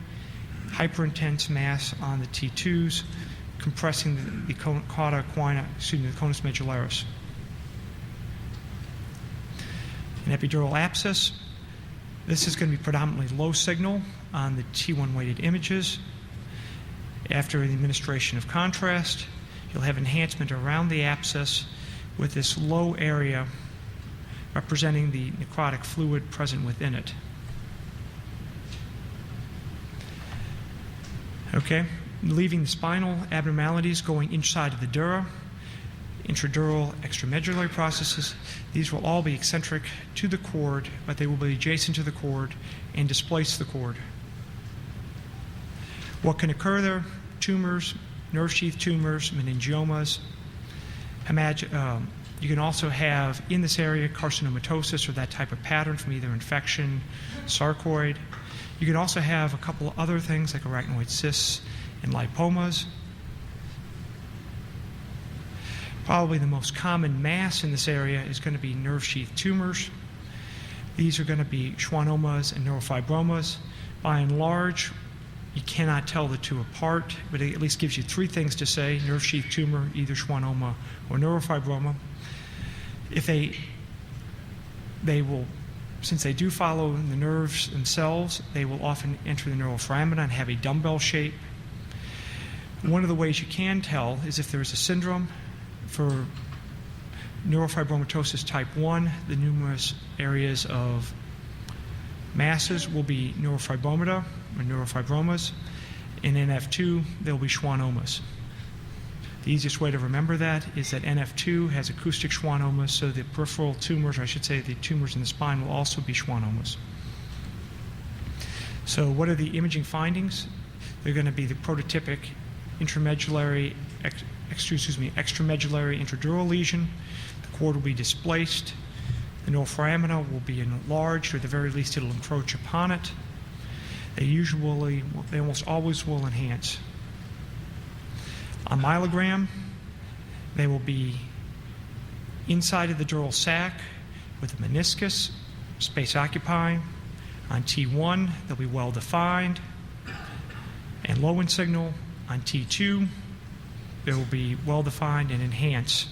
hyperintense mass on the T2s, compressing the cauda equina, the conus medullaris. An epidural abscess. This is going to be predominantly low signal on the T1 weighted images. After the administration of contrast, you'll have enhancement around the abscess with this low area representing the necrotic fluid present within it. Okay, leaving the spinal abnormalities going inside of the dura, intradural extramedullary processes. These will all be eccentric to the cord, but they will be adjacent to the cord and displace the cord. What can occur there? Tumors, nerve sheath tumors, meningiomas. You can also have in this area carcinomatosis or that type of pattern from either infection, sarcoid. You can also have a couple of other things like arachnoid cysts and lipomas. Probably the most common mass in this area is going to be nerve sheath tumors. These are going to be schwannomas and neurofibromas. By and large, you cannot tell the two apart, but it at least gives you three things to say: nerve sheath tumor, either schwannoma or neurofibroma. If they will, since they do follow the nerves themselves, they will often enter the neuroforamina and have a dumbbell shape. One of the ways you can tell is if there is a syndrome. For neurofibromatosis type 1, the numerous areas of masses will be neurofibromata or neurofibromas. In NF2, there will be schwannomas. The easiest way to remember that is that NF2 has acoustic schwannomas, so the peripheral tumors, or I should say the tumors in the spine, will also be schwannomas. So what are the imaging findings? They're going to be the prototypic extramedullary intradural lesion. The cord will be displaced. The neuroforamina will be enlarged, or at the very least it'll encroach upon it. They almost always will enhance. On myelogram, they will be inside of the dural sac with a meniscus, space occupying. On T1, they'll be well defined and low in signal. On T2, they will be well defined and enhanced.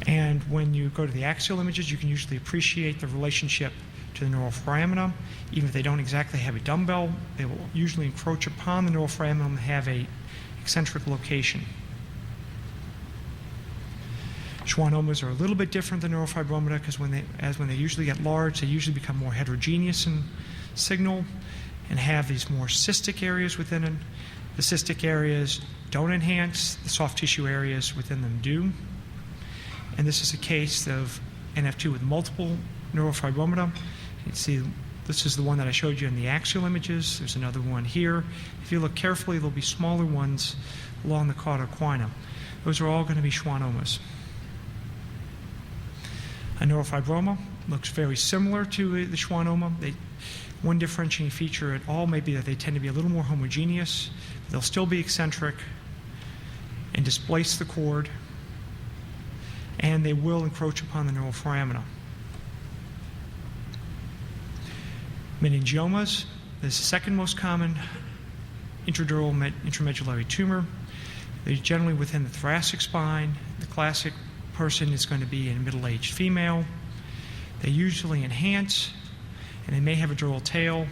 And when you go to the axial images, you can usually appreciate the relationship to the neuroforamina. Even if they don't exactly have a dumbbell, they will usually encroach upon the neuroforamina and have a eccentric location. Schwannomas are a little bit different than neurofibromata because when they usually get large, they usually become more heterogeneous in signal and have these more cystic areas within it. The cystic areas don't enhance, the soft tissue areas within them do. And this is a case of NF2 with multiple neurofibromata. You can see this is the one that I showed you in the axial images. There's another one here. If you look carefully, there'll be smaller ones along the cauda equina. Those are all going to be schwannomas. A neurofibroma looks very similar to the schwannoma. One differentiating feature at all may be that they tend to be a little more homogeneous. They'll still be eccentric and displace the cord, and they will encroach upon the neuroforamina. Meningiomas is the second most common intradural intramedullary tumor. They're generally within the thoracic spine. The classic person is going to be a middle-aged female. They usually enhance, and they may have a dural tail.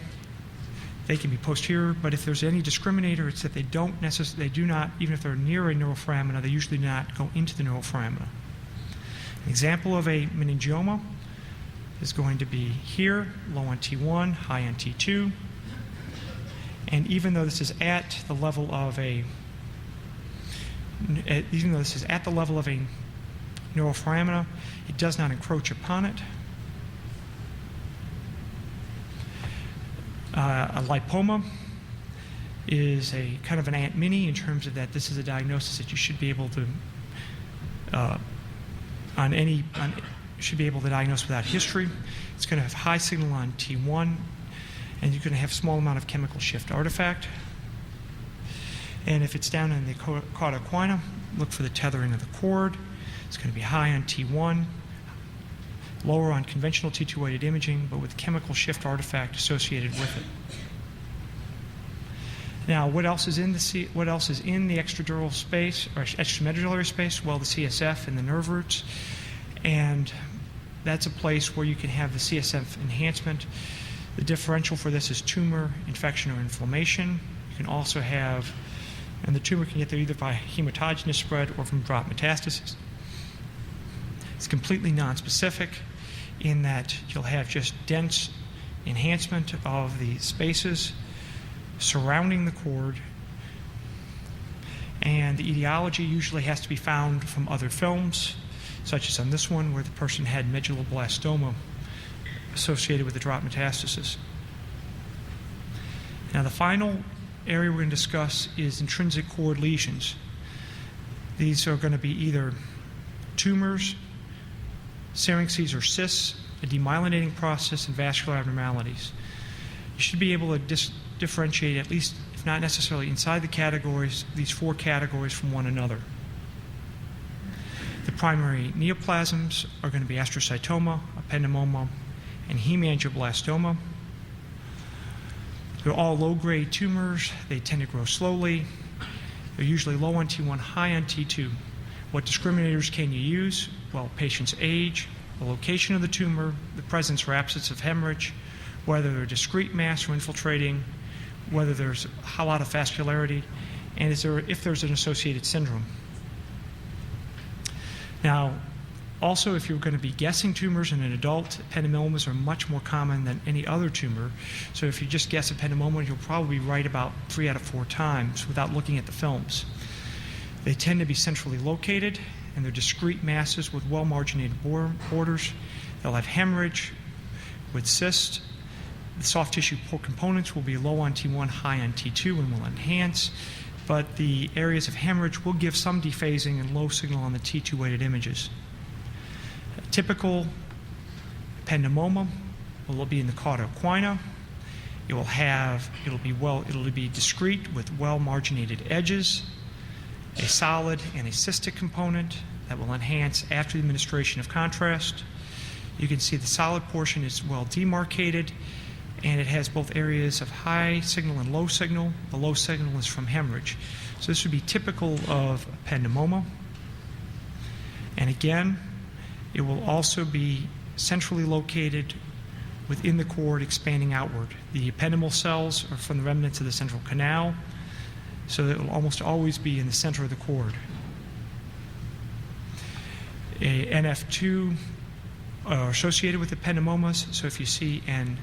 They can be posterior, but if there's any discriminator, it's that they do not, even if they're near a neuroforamina, they usually do not go into the neuroforamina. An example of a meningioma is going to be here, low on T1, high on T2. And even though this is at the level of a neuroforamina, it does not encroach upon it. A lipoma is a kind of an Aunt Minnie in terms of that this is a diagnosis that you should be able to should be able to diagnose without history. It's going to have high signal on T1, and you're going to have a small amount of chemical shift artifact. And if it's down in the cauda equina, look for the tethering of the cord. It's going to be high on T1, lower on conventional T2 weighted imaging, but with chemical shift artifact associated with it. Now, what else is in the extradural space or extramedullary space? Well, the CSF and the nerve roots, and that's a place where you can have the CSF enhancement. The differential for this is tumor, infection, or inflammation. You can also have, and the tumor can get there either by hematogenous spread or from drop metastasis. It's completely nonspecific in that you'll have just dense enhancement of the spaces surrounding the cord, and the etiology usually has to be found from other films, such as on this one where the person had medulloblastoma associated with the drop metastasis. Now, the final area we're going to discuss is intrinsic cord lesions. These are going to be either tumors, syrinxes or cysts, a demyelinating process, and vascular abnormalities. You should be able to differentiate, at least if not necessarily inside the categories, these four categories from one another. The primary neoplasms are going to be astrocytoma, ependymoma, and hemangioblastoma. They're all low-grade tumors. They tend to grow slowly. They're usually low on T1, high on T2. What discriminators can you use? Well, patient's age, the location of the tumor, the presence or absence of hemorrhage, whether they're discrete mass or infiltrating, whether there's a lot of vascularity, and if there's an associated syndrome. Now, also, if you're going to be guessing tumors in an adult, ependymomas are much more common than any other tumor. So if you just guess ependymoma, you'll probably be right about 3 out of 4 times without looking at the films. They tend to be centrally located, and they're discrete masses with well-marginated borders. They'll have hemorrhage with cysts. The soft tissue components will be low on T1, high on T2, and will enhance. But the areas of hemorrhage will give some dephasing and low signal on the T2 weighted images. A typical ependymoma will be in the cauda equina. It'll be discrete with well-marginated edges, a solid and a cystic component that will enhance after the administration of contrast. You can see the solid portion is well demarcated, and it has both areas of high signal and low signal. The low signal is from hemorrhage. So this would be typical of ependymoma. And again, it will also be centrally located within the cord, expanding outward. The ependymal cells are from the remnants of the central canal, so it will almost always be in the center of the cord. A NF2 are associated with ependymomas, so if you see an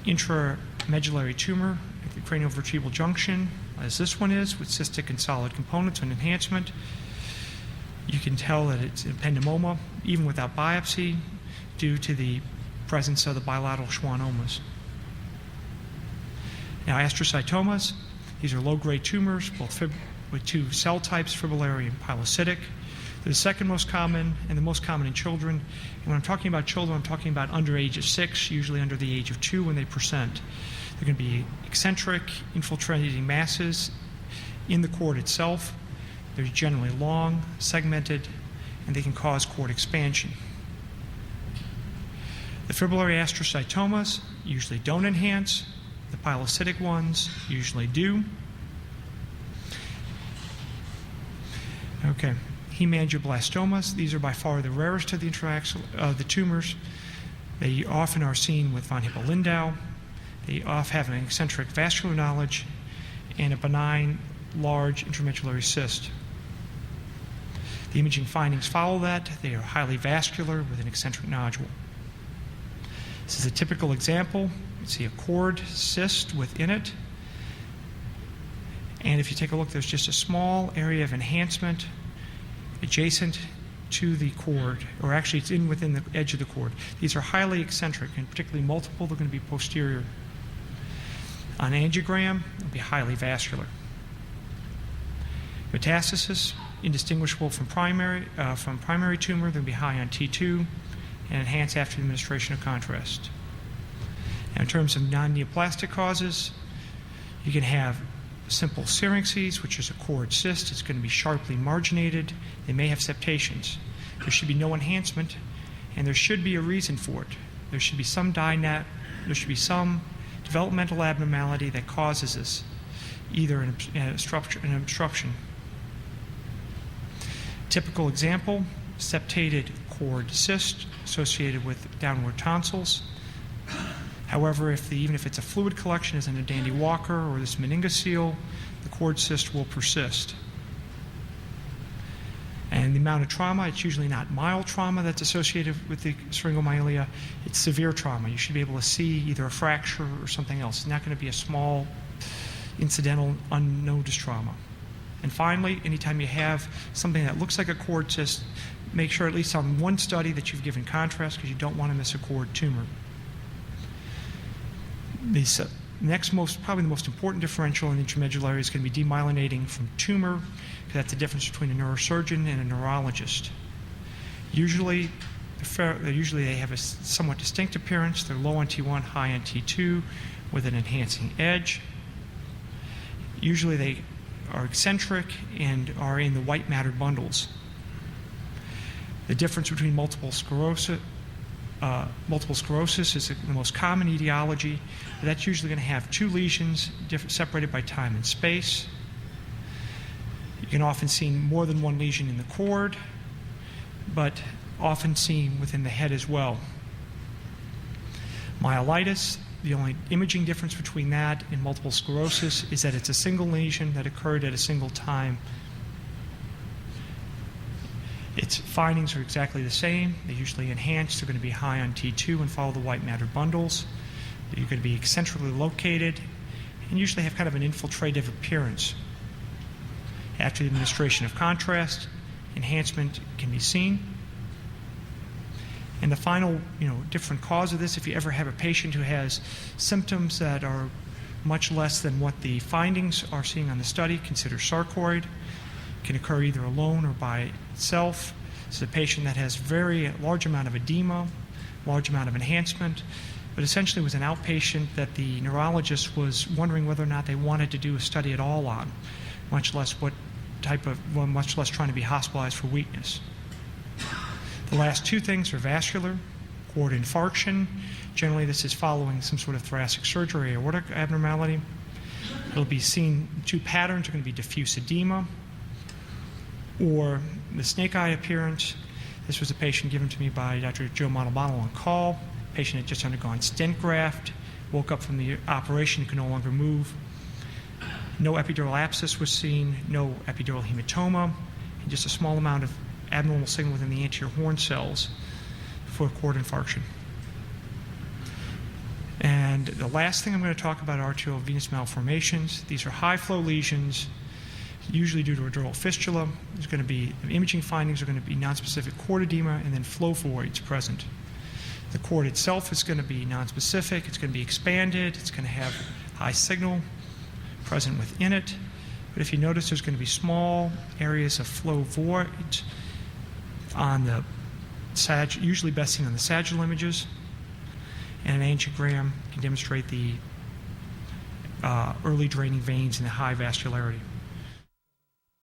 intramedullary tumor at the craniovertebral junction, as this one is, with cystic and solid components and enhancement, you can tell that it's an ependymoma, even without biopsy, due to the presence of the bilateral schwannomas. Now, astrocytomas, these are low-grade tumors, both with 2 cell types, fibrillary and pilocytic. They're the second most common and the most common in children. And when I'm talking about children, I'm talking about under age of 6, usually under the age of 2 when they present. They're going to be eccentric, infiltrating masses in the cord itself. They're generally long, segmented, and they can cause cord expansion. The fibrillary astrocytomas usually don't enhance. The pilocytic ones usually do. Okay. Hemangioblastoma, these are by far the rarest of the tumors. They often are seen with von Hippel-Lindau. They often have an eccentric vascular knowledge and a benign, large intramedullary cyst. The imaging findings follow that. They are highly vascular with an eccentric nodule. This is a typical example. You see a cord cyst within it. And if you take a look, there's just a small area of enhancement adjacent to the cord, or actually it's within the edge of the cord. These are highly eccentric, and particularly multiple, they're going to be posterior. On angiogram, it'll be highly vascular. Metastasis, indistinguishable from primary tumor, they'll be high on T2 and enhance after the administration of contrast. Now, in terms of non-neoplastic causes, you can have simple syrinxes, which is a cord cyst. It's going to be sharply marginated. They may have septations. There should be no enhancement, and there should be a reason for it. There should be some there should be some developmental abnormality that causes this, either an obstruction. Typical example, septated cord cyst associated with downward tonsils. However, even if it's a fluid collection, as in a Dandy Walker or this meningocele, the cord cyst will persist. And the amount of trauma, it's usually not mild trauma that's associated with the syringomyelia, it's severe trauma. You should be able to see either a fracture or something else. It's not going to be a small, incidental, unnoticed trauma. And finally, anytime you have something that looks like a cord cyst, make sure at least on one study that you've given contrast, because you don't want to miss a cord tumor. The probably the most important differential in the intramedullary is going to be demyelinating from tumor, because that's the difference between a neurosurgeon and a neurologist. Usually they have a somewhat distinct appearance. They're low on T1, high on T2, with an enhancing edge. Usually they are eccentric and are in the white mattered bundles. The difference between multiple sclerosis is the most common etiology. That's usually going to have two lesions separated by time and space. You can often see more than one lesion in the cord, but often seen within the head as well. Myelitis, the only imaging difference between that and multiple sclerosis is that it's a single lesion that occurred at a single time. Its findings are exactly the same. They're usually enhanced. They're going to be high on T2 and follow the white matter bundles. They're going to be eccentrically located and usually have kind of an infiltrative appearance. After the administration of contrast, enhancement can be seen. And the final, different cause of this, if you ever have a patient who has symptoms that are much less than what the findings are seeing on the study, consider sarcoid. Can occur either alone or by itself. This is a patient that has very large amount of edema, large amount of enhancement, but essentially was an outpatient that the neurologist was wondering whether or not they wanted to do a study at all on, much less trying to be hospitalized for weakness. The last two things are vascular, cord infarction. Generally, this is following some sort of thoracic surgery or aortic abnormality. It'll be seen, two patterns are going to be diffuse edema, or the snake eye appearance. This was a patient given to me by Dr. Joe Montalbano on call. The patient had just undergone stent graft, woke up from the operation, could no longer move. No epidural abscess was seen, no epidural hematoma, and just a small amount of abnormal signal within the anterior horn cells for cord infarction. And the last thing I'm going to talk about are arterial venous malformations. These are high-flow lesions, usually due to a dural fistula. There's going to be imaging findings are going to be nonspecific cord edema and then flow voids present. The cord itself is going to be nonspecific. It's going to be expanded. It's going to have high signal present within it. But if you notice, there's going to be small areas of flow voids on the usually best seen on the sagittal images. And an angiogram can demonstrate the early draining veins and the high vascularity.